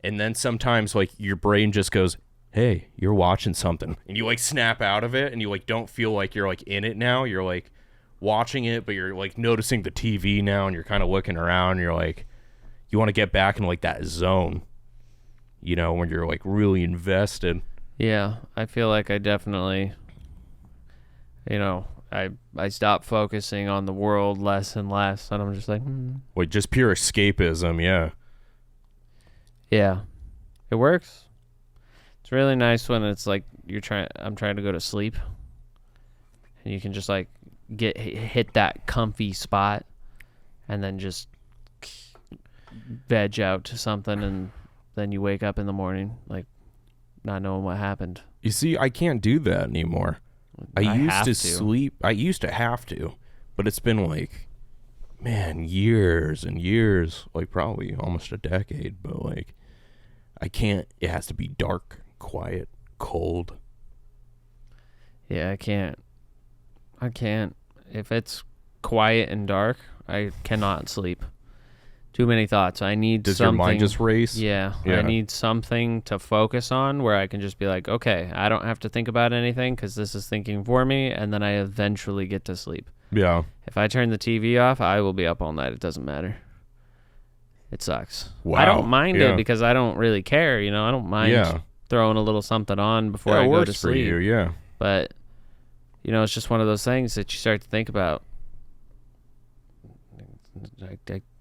And then sometimes like your brain just goes, hey, you're watching something. And you like snap out of it and you like don't feel like you're like in it now. You're like watching it, but you're like noticing the TV now and you're kind of looking around and you're like, you want to get back in like that zone, you know, when you're like really invested. Yeah, I feel like I definitely, you know, I stop focusing on the world less and less, and I'm just like, Like just pure escapism, yeah. Yeah, it works. It's really nice when it's like I'm trying to go to sleep, and you can just like hit that comfy spot, and then just veg out to something, and then you wake up in the morning like not knowing what happened. You see, I can't do that anymore. I used to sleep. I used to have to, but it's been like, man, years and years, like probably almost a decade, but like I can't. It has to be dark, quiet, cold. Yeah, I can't. If it's quiet and dark, I cannot sleep. Too many thoughts. I need Does something. your mind just race? Yeah, I need something to focus on where I can just be like, okay, I don't have to think about anything because this is thinking for me, and then I eventually get to sleep. Yeah. If I turn the TV off, I will be up all night. It doesn't matter. It sucks. Wow. I don't mind it because I don't really care. You know, I don't mind throwing a little something on before I go to sleep. It works for you, yeah. But, you know, it's just one of those things that you start to think about.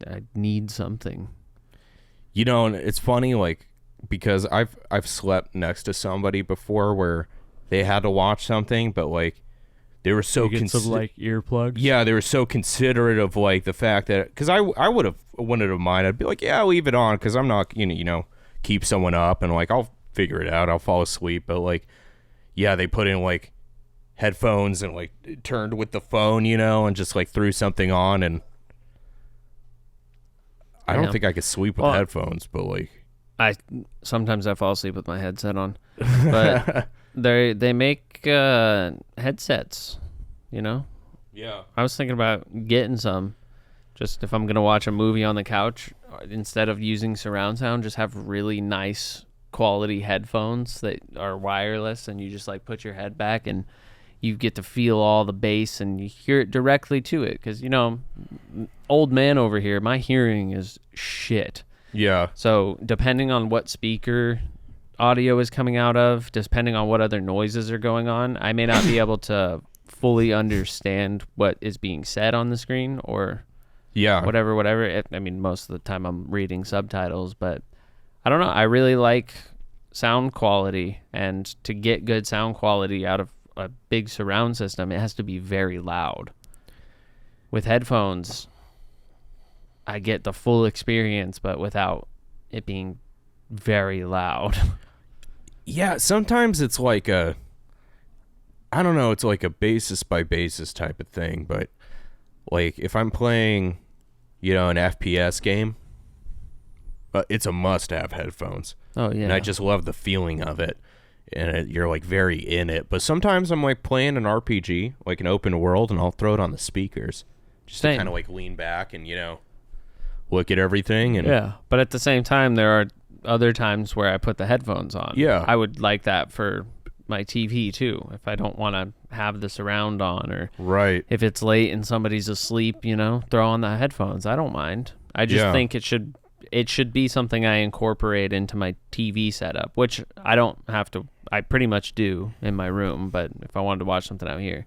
I need something. You know, and it's funny, like, because I've slept next to somebody before where they had to watch something, but like they were so like earplugs. Yeah, they were so considerate of like the fact that because I wouldn't have mind. I'd be like, yeah, leave it on because I'm not you know keep someone up and like I'll figure it out. I'll fall asleep. But like, yeah, they put in like headphones and like turned with the phone, you know, and just like threw something on and. I don't think I could sleep with headphones, but like sometimes I fall asleep with my headset on. But they make headsets, you know? Yeah. I was thinking about getting some. Just if I'm going to watch a movie on the couch, instead of using surround sound, just have really nice quality headphones that are wireless and you just like put your head back and you get to feel all the bass and you hear it directly to it because, you know, old man over here, my hearing is shit. Yeah. So depending on what speaker audio is coming out of, depending on what other noises are going on, I may not be able to fully understand what is being said on the screen or whatever. I mean, most of the time I'm reading subtitles, but I don't know. I really like sound quality, and to get good sound quality out of a big surround system, it has to be very loud. With headphones, I get the full experience, but without it being very loud. Yeah, sometimes it's like I don't know, it's like a basis by basis type of thing, but like if I'm playing, you know, an FPS game, it's a must-have headphones. Oh, yeah. And I just love the feeling of it. And you're like very in it. But sometimes I'm like playing an RPG, like an open world, and I'll throw it on the speakers. Just to kind of like lean back and, you know, look at everything. And yeah, but at the same time, there are other times where I put the headphones on. Yeah. I would like that for my TV too, if I don't want to have the surround on, or if it's late and somebody's asleep, you know, throw on the headphones. I don't mind. I just think it should be something I incorporate into my TV setup, which I don't have to. I pretty much do in my room, but if I wanted to watch something out here,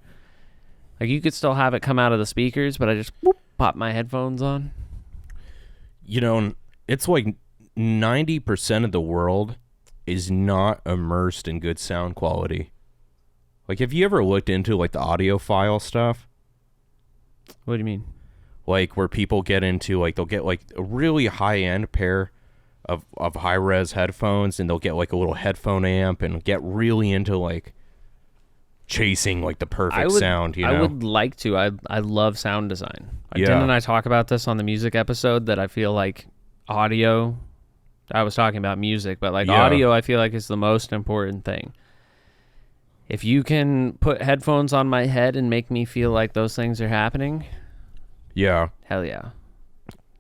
like you could still have it come out of the speakers, but I just pop my headphones on. You know, it's like 90% of the world is not immersed in good sound quality. Like, have you ever looked into like the audiophile stuff? What do you mean? Like where people get into like they'll get like a really high end pair of high res headphones and they'll get like a little headphone amp and get really into like chasing like the perfect sound, you know? I would like to. I love sound design. Didn't I talk about this on the music episode that I feel like audio, I was talking about music, but like audio I feel like is the most important thing. If you can put headphones on my head and make me feel like those things are happening, Yeah. hell yeah.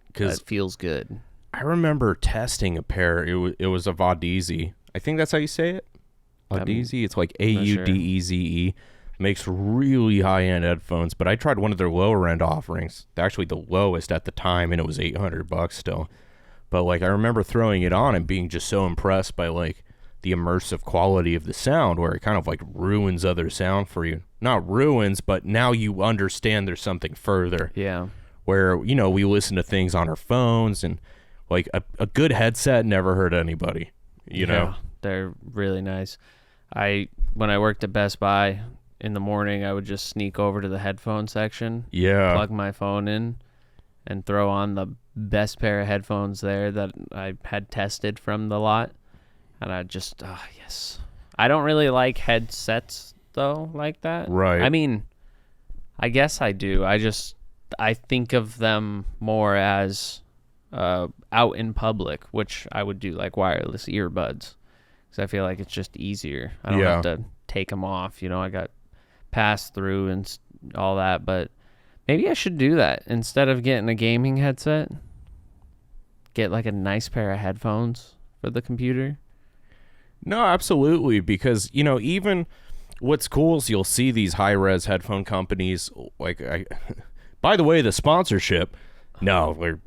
Because That feels good. I remember testing a pair. It was a Audeze. I think that's how you say it. Audeze. It's like Audeze. Makes really high-end headphones, but I tried one of their lower-end offerings. Actually, the lowest at the time, and it was $800 still. But like, I remember throwing it on and being just so impressed by like the immersive quality of the sound, where it kind of like ruins other sound for you. Not ruins, but now you understand there's something further. Yeah. Where, you know, we listen to things on our phones, and like a good headset never hurt anybody, you know? They're really nice. When I worked at Best Buy in the morning, I would just sneak over to the headphone section, plug my phone in, and throw on the best pair of headphones there that I had tested from the lot. And I just, yes. I don't really like headsets, though, like that. Right. I mean, I guess I do. I think of them more as out in public, which I would do like wireless earbuds, because I feel like it's just easier. I don't have to take them off. You know, I got pass through and all that, but maybe I should do that instead of getting a gaming headset. Get like a nice pair of headphones for the computer. No, absolutely, because, you know, even what's cool is you'll see these high-res headphone companies, like, by the way, the sponsorship, no, we're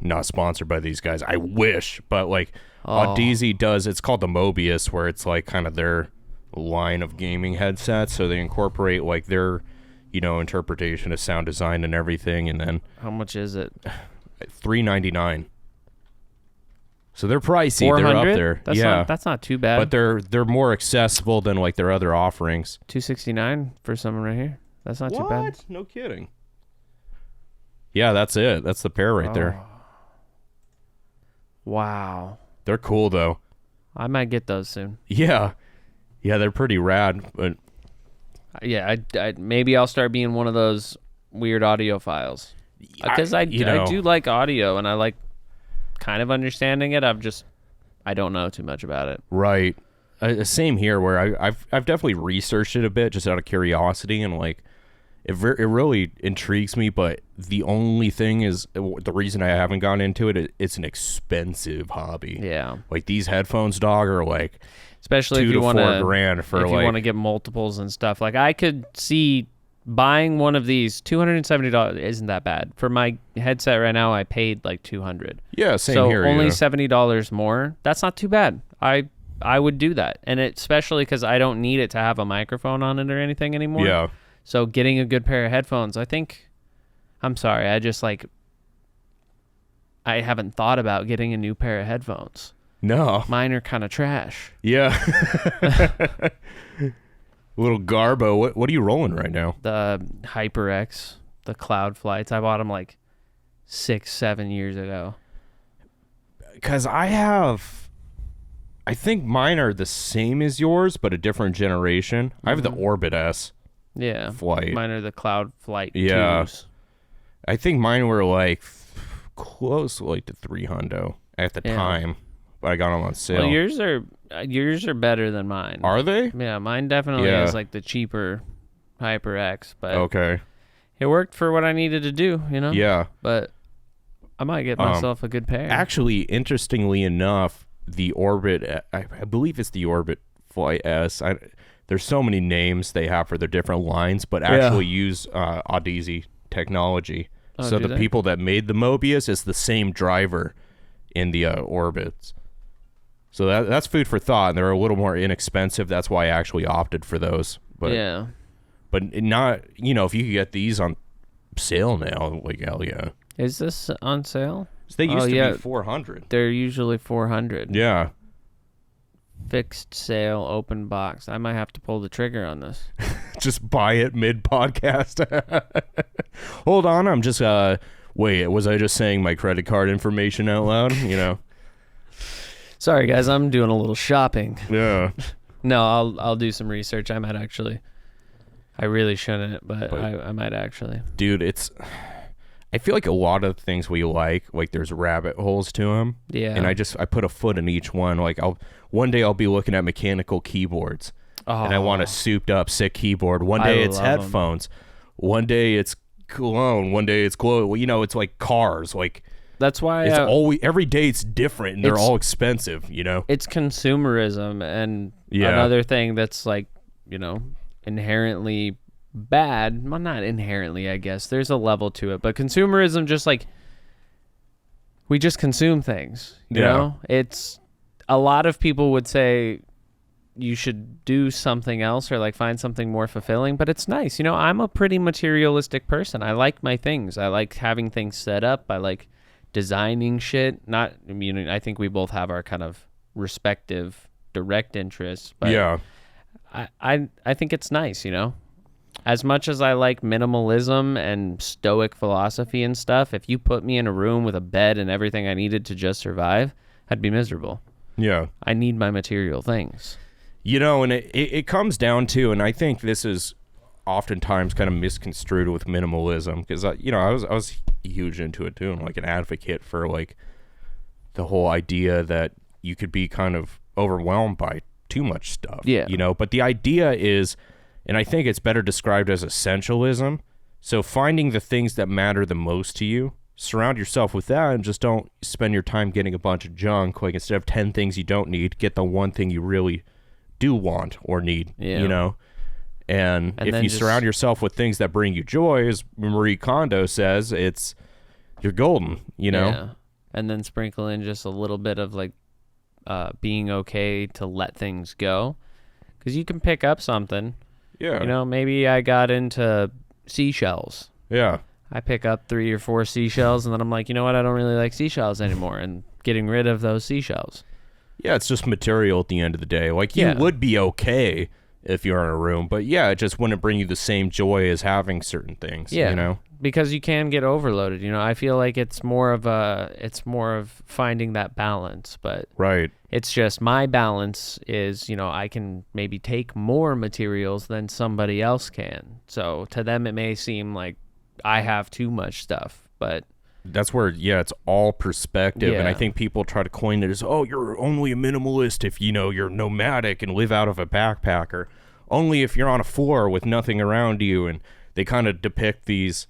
not sponsored by these guys. I wish, but like, Audeze does, it's called the Mobius, where it's like kind of their line of gaming headsets, so they incorporate like their, you know, interpretation of sound design and everything. And then how much is it? $399. So they're pricey. They're up there. That's not too bad. But they're more accessible than like their other offerings. $269 for someone right here. That's not too bad. No kidding. Yeah, that's it. That's the pair right there. Wow. They're cool though. I might get those soon. Yeah, they're pretty rad. But yeah, maybe I'll start being one of those weird audiophiles, because I do like audio, and I like kind of understanding it. I don't know too much about it. Right. Same here, where I've definitely researched it a bit just out of curiosity, and like it really intrigues me. But the only thing is, the reason I haven't gone into it, it's an expensive hobby. Yeah. Like these headphones, dog, are like, especially if you want to to get multiples and stuff. Like, I could see buying one of these. $270 isn't that bad. For my headset right now, I paid like $200. Yeah, same so here. So only $70 more. That's not too bad. I would do that, and especially because I don't need it to have a microphone on it or anything anymore. Yeah. So getting a good pair of headphones, I'm sorry, I haven't thought about getting a new pair of headphones. No. Mine are kind of trash. Yeah. Little Garbo. What are you rolling right now? The HyperX, the Cloud Flights. I bought them like 6-7 years ago. Because I think mine are the same as yours, but a different generation. I have the Orbit S. Yeah. Flight. Mine are the Cloud Flight 2s. I think mine were like close like to $300 at the time, but I got them on sale. Well, yours are better than mine. Are they? Yeah, mine definitely is like the cheaper HyperX, but okay, it worked for what I needed to do, you know? Yeah. But I might get myself a good pair. Actually, interestingly enough, the Orbit, I believe it's the Orbit Flight S. There's so many names they have for their different lines, but actually use Audeze technology. So the people that made the Mobius is the same driver in the Orbits. So that's food for thought, and they're a little more inexpensive. That's why I actually opted for those. But not, if you could get these on sale now, like, hell yeah. Is this on sale? So they used to be $400. They're usually $400. Yeah. Fixed sale, open box. I might have to pull the trigger on this. Just buy it mid-podcast. Hold on, I'm just, wait, was I just saying my credit card information out loud? Sorry, guys, I'm doing a little shopping. Yeah. No, I'll do some research. I might actually. I really shouldn't, but I might actually. Dude, I feel like a lot of things we like there's rabbit holes to them. Yeah. And I put a foot in each one. Like one day I'll be looking at mechanical keyboards. and I want a souped up sick keyboard. One day it's headphones, one day it's cologne, one day it's glow. Well, you know, it's like cars. Like that's why it's always every day it's different, and they're all expensive. You know, it's consumerism, and another thing that's like, you know, inherently bad. Well, not inherently, I guess. There's a level to it, but consumerism, just like we just consume things. You know, it's a lot of people would say you should do something else or like find something more fulfilling, but it's nice. You know, I'm a pretty materialistic person. I like my things. I like having things set up. I like designing shit. I think we both have our kind of respective direct interests, but I think it's nice, you know. As much as I like minimalism and stoic philosophy and stuff, if you put me in a room with a bed and everything I needed to just survive, I'd be miserable. Yeah. I need my material things. You know, and it comes down to, and I think this is oftentimes kind of misconstrued with minimalism, because you know, I was huge into it too, and like an advocate for like the whole idea that you could be kind of overwhelmed by too much stuff. Yeah. You know, but the idea is, and I think it's better described as essentialism. So finding the things that matter the most to you, surround yourself with that, and just don't spend your time getting a bunch of junk. Like instead of 10 things you don't need, get the one thing you really do want or need, you know. And if you surround yourself with things that bring you joy, as Marie Kondo says, you're golden, you know. Yeah. And then sprinkle in just a little bit of like being okay to let things go, because you can pick up something. Yeah. You know, maybe I got into seashells. Yeah. I pick up 3 or 4 seashells, and then I'm like, you know what? I don't really like seashells anymore, and getting rid of those seashells. Yeah, it's just material at the end of the day. Like, you would be okay if you're in a room, but yeah, it just wouldn't bring you the same joy as having certain things, you know? Because you can get overloaded, you know? I feel like it's more of finding that balance, but it's just my balance is, you know, I can maybe take more materials than somebody else can. So to them, it may seem like I have too much stuff, but that's where, it's all perspective. And I think people try to coin it as, oh, you're only a minimalist if, you know, you're nomadic and live out of a backpack, or only if you're on a floor with nothing around you. And they kind of depict these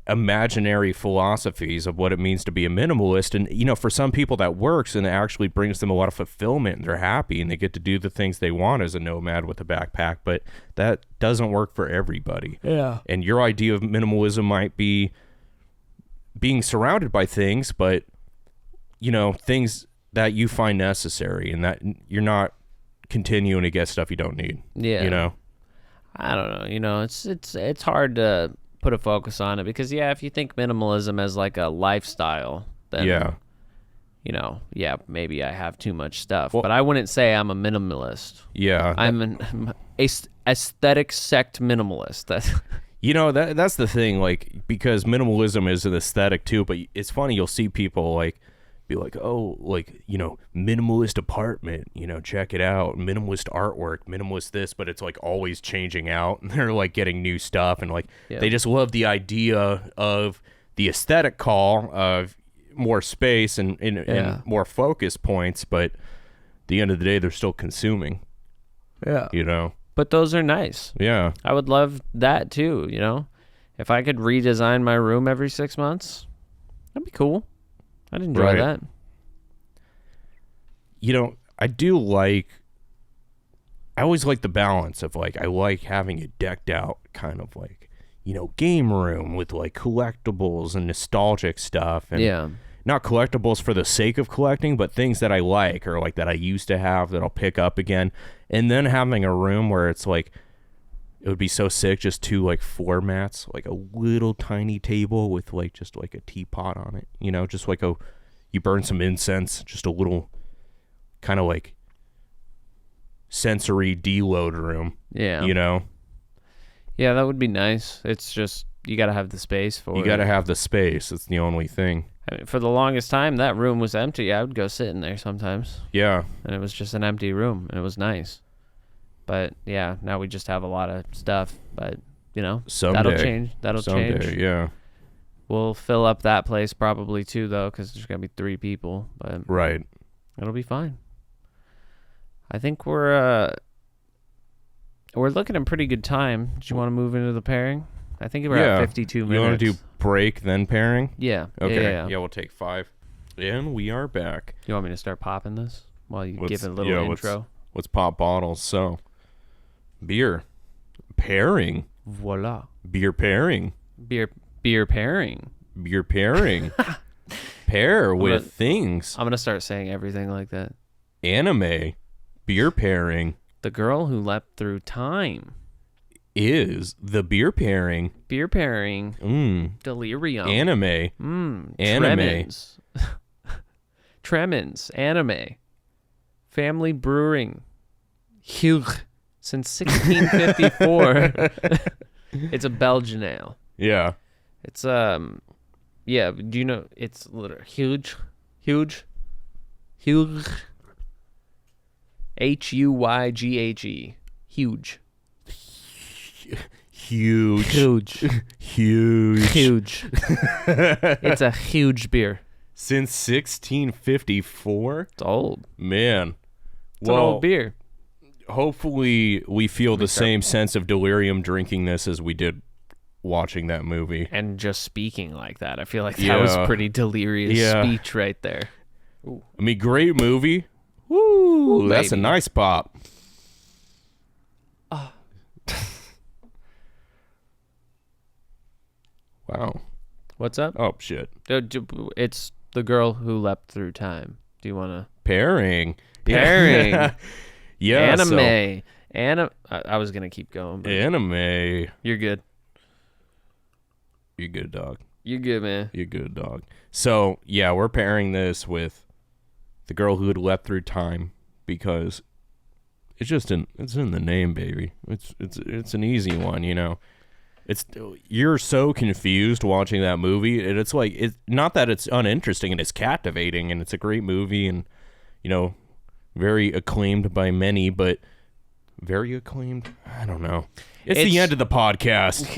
imaginary philosophies of what it means to be a minimalist. And, you know, for some people that works, and it actually brings them a lot of fulfillment, and they're happy and they get to do the things they want as a nomad with a backpack. But that doesn't work for everybody. Yeah. And your idea of minimalism might be being surrounded by things, but, you know, things that you find necessary, and that you're not continuing to get stuff you don't need. Yeah. You know? I don't know. You know, it's hard to put a focus on it, because, if you think minimalism as like a lifestyle, then, you know, maybe I have too much stuff. But I wouldn't say I'm a minimalist. Yeah. I'm an aesthetic sect minimalist. You know, that's the thing, like, because minimalism is an aesthetic too, but it's funny, you'll see people like be like, oh, like, you know, minimalist apartment, you know, check it out, minimalist artwork, minimalist this, but it's like always changing out, and they're like getting new stuff, and like they just love the idea of the aesthetic call of more space and more focus points, but at the end of the day, they're still consuming. Yeah. You know? But those are nice. Yeah. I would love that too, you know? If I could redesign my room every 6 months, that'd be cool. I'd enjoy that. You know, I always like the balance of like, I like having a decked out kind of like, you know, game room with like collectibles and nostalgic stuff. And not collectibles for the sake of collecting, but things that I like, or like that I used to have that I'll pick up again. And then having a room where it's like, it would be so sick, just 2 like floor mats, like a little tiny table with like just like a teapot on it, you know, just like you burn some incense, just a little kind of like sensory deload room. Yeah. You know? Yeah, that would be nice. It's just, you got to have the space for it. You got to have the space. It's the only thing. I mean, for the longest time, that room was empty. I would go sit in there sometimes. Yeah. And it was just an empty room, and it was nice. But, now we just have a lot of stuff. But, you know, that'll change. That'll change. Yeah. We'll fill up that place probably, too, though, because there's going to be 3 people. But it'll be fine. I think we're We're looking at pretty good time. Do you want to move into the pairing? I think we're at 52 minutes. You want to do break then pairing? Yeah. Okay. Yeah, We'll take 5. And we are back. You want me to start popping this while you give it a little intro? Let's pop bottles. So, beer pairing. Voila. Beer pairing. Beer pairing. Beer pairing. Pair with things. I'm going to start saying everything like that. Anime. Beer pairing. The girl who leapt through time. Is the beer pairing. Beer pairing. Delirium. Anime. Anime. Tremens. Tremens. Anime. Family brewing. Huge. Since 1654. It's a Belgian ale. Yeah. It's yeah, do you know it's literally huge. Huyge. Huyge. Huge. Huge. It's a huge beer. Since 1654? It's old. Man. It's an old beer. Hopefully we feel the same sense of delirium drinking this as we did watching that movie. And just speaking like that. I feel like that was pretty delirious speech right there. Ooh. I mean, great movie. Woo, that's a nice pop. Wow. What's up? Oh, shit. It's the girl who leapt through time. Do you want to... Pairing. Yeah. Anime. I was going to keep going. But anime. You're good. You're good, dog. You're good, man. You're good, dog. So, yeah, we're pairing this with the girl who had leapt through time because it's just it's in the name, baby. It's an easy one, you know. You're so confused watching that movie, and it's like it's not that it's uninteresting and it's captivating and it's a great movie and you know very acclaimed by many, but very acclaimed. I don't know. It's the end of the podcast.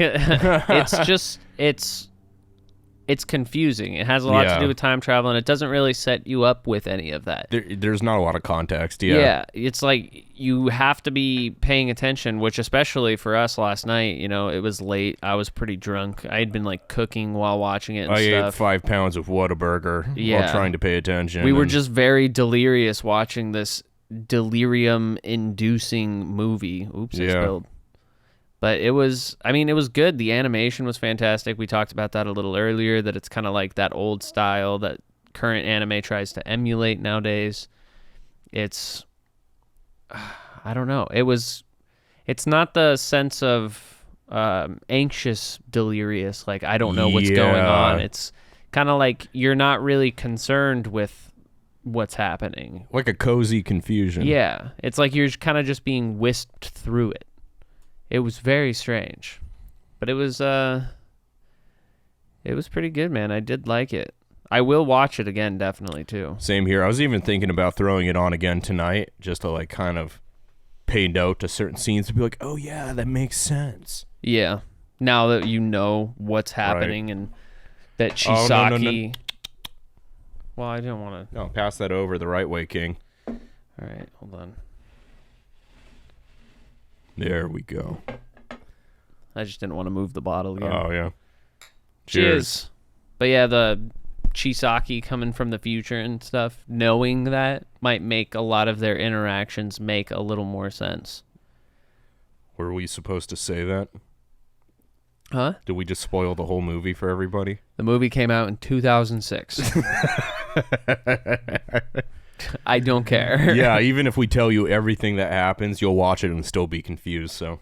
It's confusing. It has a lot to do with time travel, and it doesn't really set you up with any of that. There's not a lot of context. Yeah, it's like you have to be paying attention, which especially for us last night, you know, it was late. I was pretty drunk. I had been like cooking while watching it and stuff. Ate 5 pounds of Whataburger while trying to pay attention. We were just very delirious watching this delirium-inducing movie. Oops, I spilled. But it was good. The animation was fantastic. We talked about that a little earlier, that it's kind of like that old style that current anime tries to emulate nowadays. It's, I don't know. It's not the sense of anxious delirious, like I don't know what's going on. It's kind of like you're not really concerned with what's happening. Like a cozy confusion. Yeah. It's like you're kind of just being whisked through it. It was very strange, but it was pretty good, man. I did like it. I will watch it again, definitely, too. Same here. I was even thinking about throwing it on again tonight, just to like kind of pay note to certain scenes to be like, oh yeah, that makes sense. Yeah. Now that you know what's happening and that Chisaki... No. Well, I didn't want to... No, pass that over the right way, King. All right, hold on. There we go. I just didn't want to move the bottle again. Oh, yeah. Cheers. But yeah, the Chisaki coming from the future and stuff, knowing that might make a lot of their interactions make a little more sense. Were we supposed to say that? Huh? Did we just spoil the whole movie for everybody? The movie came out in 2006. I don't care. Yeah, even if we tell you everything that happens, you'll watch it and still be confused, so.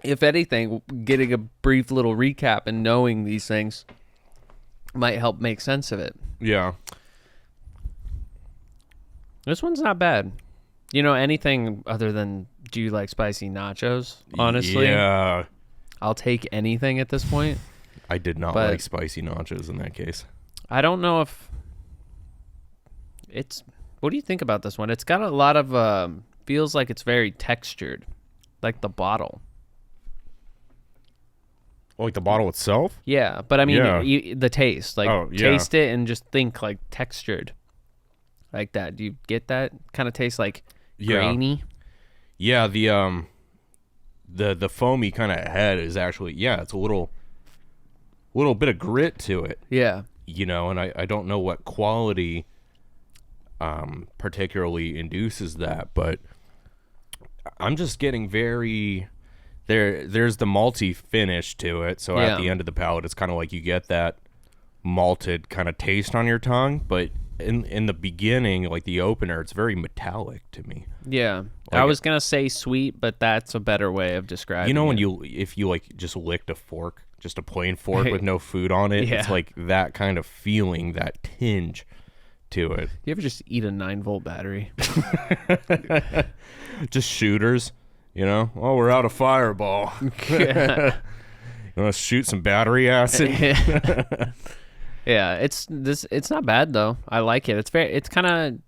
If anything, getting a brief little recap and knowing these things might help make sense of it. Yeah. This one's not bad. You know, anything other than, do you like spicy nachos? Honestly. Yeah. I'll take anything at this point. I did not like spicy nachos in that case. I don't know if it's... What do you think about this one? It's got a lot of... feels like it's very textured. Like the bottle. Like the bottle itself? Yeah, but I mean, the taste. Like, taste it and just think like textured. Like that. Do you get that? Kind of tastes like grainy. Yeah, the foamy kind of head is actually, it's a little bit of grit to it. Yeah. You know, and I don't know what quality particularly induces that, but I'm just getting very there's the malty finish to it. So at the end of the palate, it's kind of like you get that malted kind of taste on your tongue, but in the beginning, like the opener, it's very metallic to me. Yeah. Like, I was gonna say sweet, but that's a better way of describing you know, when it. if you like just licked a fork, just a plain fork with no food on it, it's like that kind of feeling, that tinge to it. You ever just eat a 9-volt battery? Just shooters, you know? Oh, we're out of fireball. Yeah. You want to shoot some battery acid? Yeah, it's not bad though. I like it. It's kind of,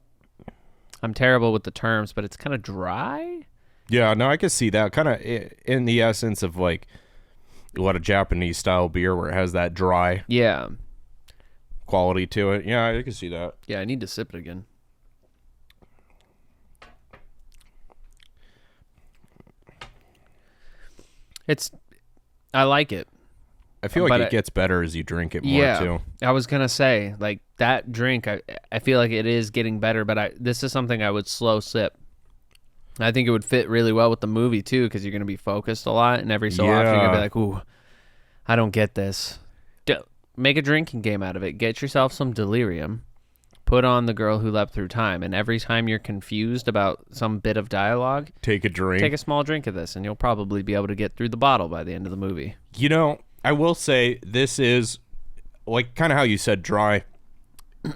I'm terrible with the terms, but it's kind of dry. Yeah, no, I can see that. Kind of in the essence of like a lot of Japanese style beer where it has that dry quality to it. Yeah, I can see that. Yeah, I need to sip it again. I like it. I feel like it gets better as you drink it more too. I was gonna say, like, that drink, I feel like it is getting better, but this is something I would slow sip. I think it would fit really well with the movie too, because you're gonna be focused a lot, and every so often you're gonna be like, "Ooh, I don't get this." Make a drinking game out of it. Get yourself some delirium. Put on The Girl Who Leapt Through Time, and every time you're confused about some bit of dialogue, take a drink. Take a small drink of this, and you'll probably be able to get through the bottle by the end of the movie. You know, I will say this is like kind of how you said dry.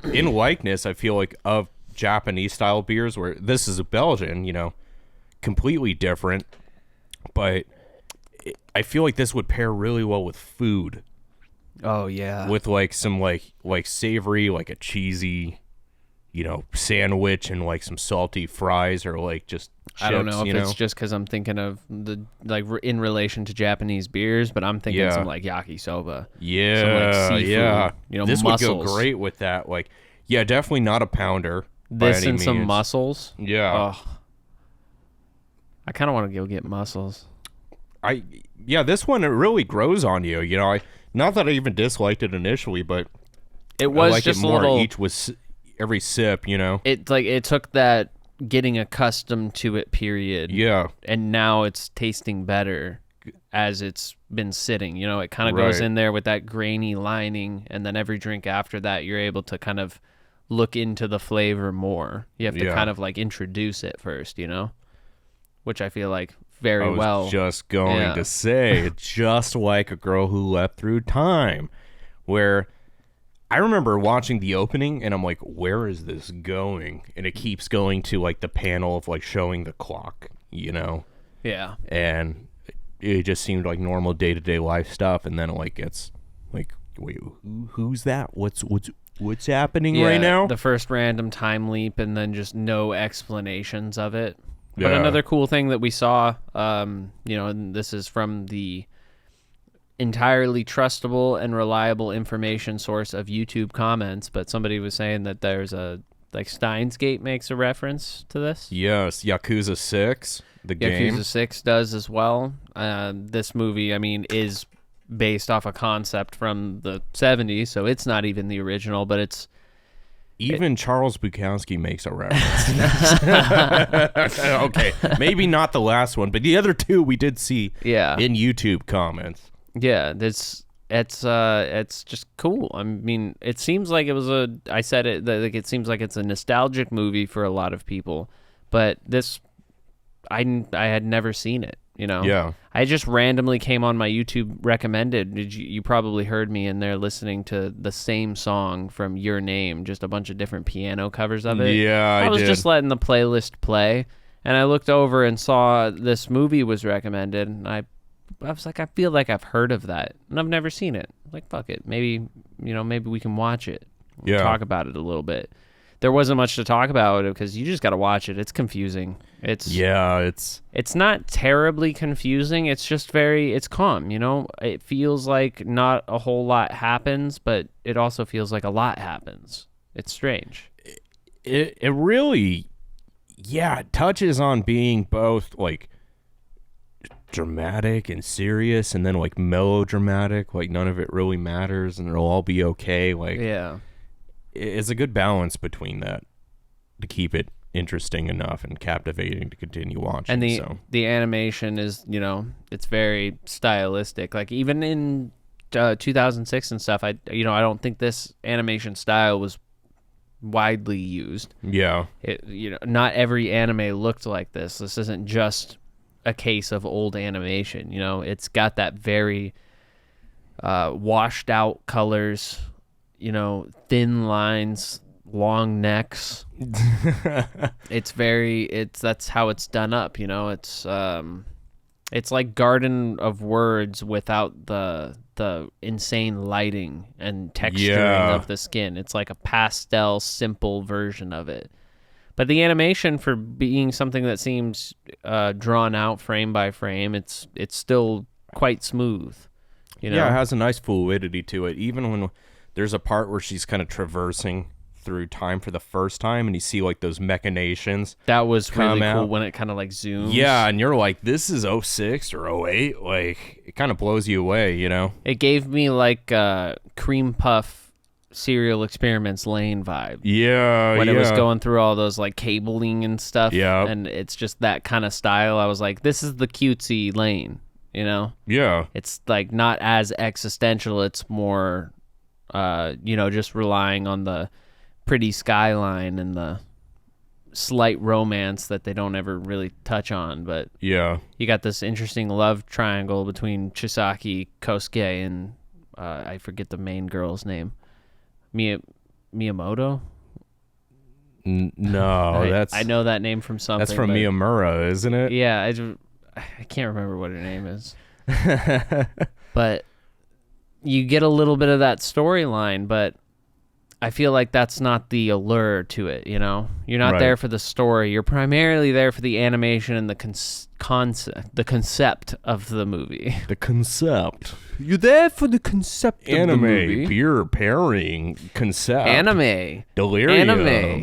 In likeness, I feel like of Japanese style beers, where this is a Belgian, you know, completely different, but I feel like this would pair really well with food. Oh yeah, with like some like savory, like a cheesy, you know, sandwich and like some salty fries or like just chips, I don't know if it's it's just because I'm thinking of the in relation to Japanese beers, but I'm thinking some like yakisoba. Yeah, some, like, seafood, yeah. You know, this mussels. would go great with that. Like, yeah, definitely not a pounder. This and some mussels. Yeah. Oh. I kind of want to go get mussels. This one, it really grows on you. You know, not that I even disliked it initially, but it was I like just it more a little. Each was every sip, you know. It took that getting accustomed to it period. Yeah. And now it's tasting better as it's been sitting. You know, it kind of goes in there with that grainy lining, and then every drink after that, you're able to kind of look into the flavor more. You have to kind of like introduce it first, you know, which I feel like very well. I was just going to say, just like A Girl Who Leapt Through Time, where I remember watching the opening and I'm like, where is this going? And it keeps going to like the panel of like showing the clock, you know? Yeah. And it just seemed like normal day-to-day life stuff, and then it like gets like, wait, who's that? What's happening right now? The first random time leap and then just no explanations of it. But another cool thing that we saw, you know, and this is from the entirely trustable and reliable information source of YouTube comments, but somebody was saying that there's like Steins Gate makes a reference to this. Yes, Yakuza 6, the game. Yakuza 6 does as well. This movie, I mean, is based off a concept from the 70s, so it's not even the original, but it's... Even Charles Bukowski makes a reference. Okay, maybe not the last one, but the other two we did see in YouTube comments. Yeah, it's just cool. I mean, it seems like it was it seems like it's a nostalgic movie for a lot of people, but this, I had never seen it, you know? Yeah. I just randomly came on my YouTube recommended. You probably heard me in there listening to the same song from Your Name, just a bunch of different piano covers of it. Yeah, I was did. just letting the playlist play, and I looked over and saw this movie was recommended, and I was like, I feel like I've heard of that, and I've never seen it. Like, fuck it. Maybe we can watch it. Talk about it a little bit. There wasn't much to talk about because you just got to watch it. It's confusing. It's not terribly confusing. It's just it's calm, you know? It feels like not a whole lot happens, but it also feels like a lot happens. It's strange. It really, it touches on being both like dramatic and serious, and then like melodramatic, like none of it really matters and it'll all be okay. Like, Yeah. it's a good balance between that to keep it interesting enough and captivating to continue watching. And the animation is, it's very stylistic. Like even in 2006 and stuff, I don't think this animation style was widely used. Yeah. Not every anime looked like this. This isn't just a case of old animation. It's got that very washed out colors, thin lines, long necks. That's how it's done up. It's like Garden of Words without the insane lighting and texturing of the skin. It's like a pastel, simple version of it. But the animation, for being something that seems drawn out frame by frame, it's still quite smooth. Yeah, it has a nice fluidity to it. Even when there's a part where she's kind of traversing through time for the first time, and you see like those machinations. That was really come cool out. when it kind of like zooms. Yeah, and you're like, this is 06 or 08. Like, it kind of blows you away, It gave me like Cream Puff Serial Experiments Lane vibe. Yeah, when it was going through all those like cabling and stuff. Yeah. And it's just that kind of style. I was like, this is the cutesy Lane, Yeah. It's like not as existential. It's more, just relying on the pretty skyline and the slight romance that they don't ever really touch on. But Yeah. you got this interesting love triangle between Chisaki, Kosuke, and I forget the main girl's name. Miyamoto? No, I know that name from something. that's from but Miyamura, isn't it? Yeah, I can't remember what her name is. But you get a little bit of that storyline, but I feel like that's not the allure to it, You're not Right. there for the story. You're primarily there for the animation and the concept of the movie. The concept. You're there for the concept of the Anime, movie. beer pairing, concept. Anime. Delirium. Anime.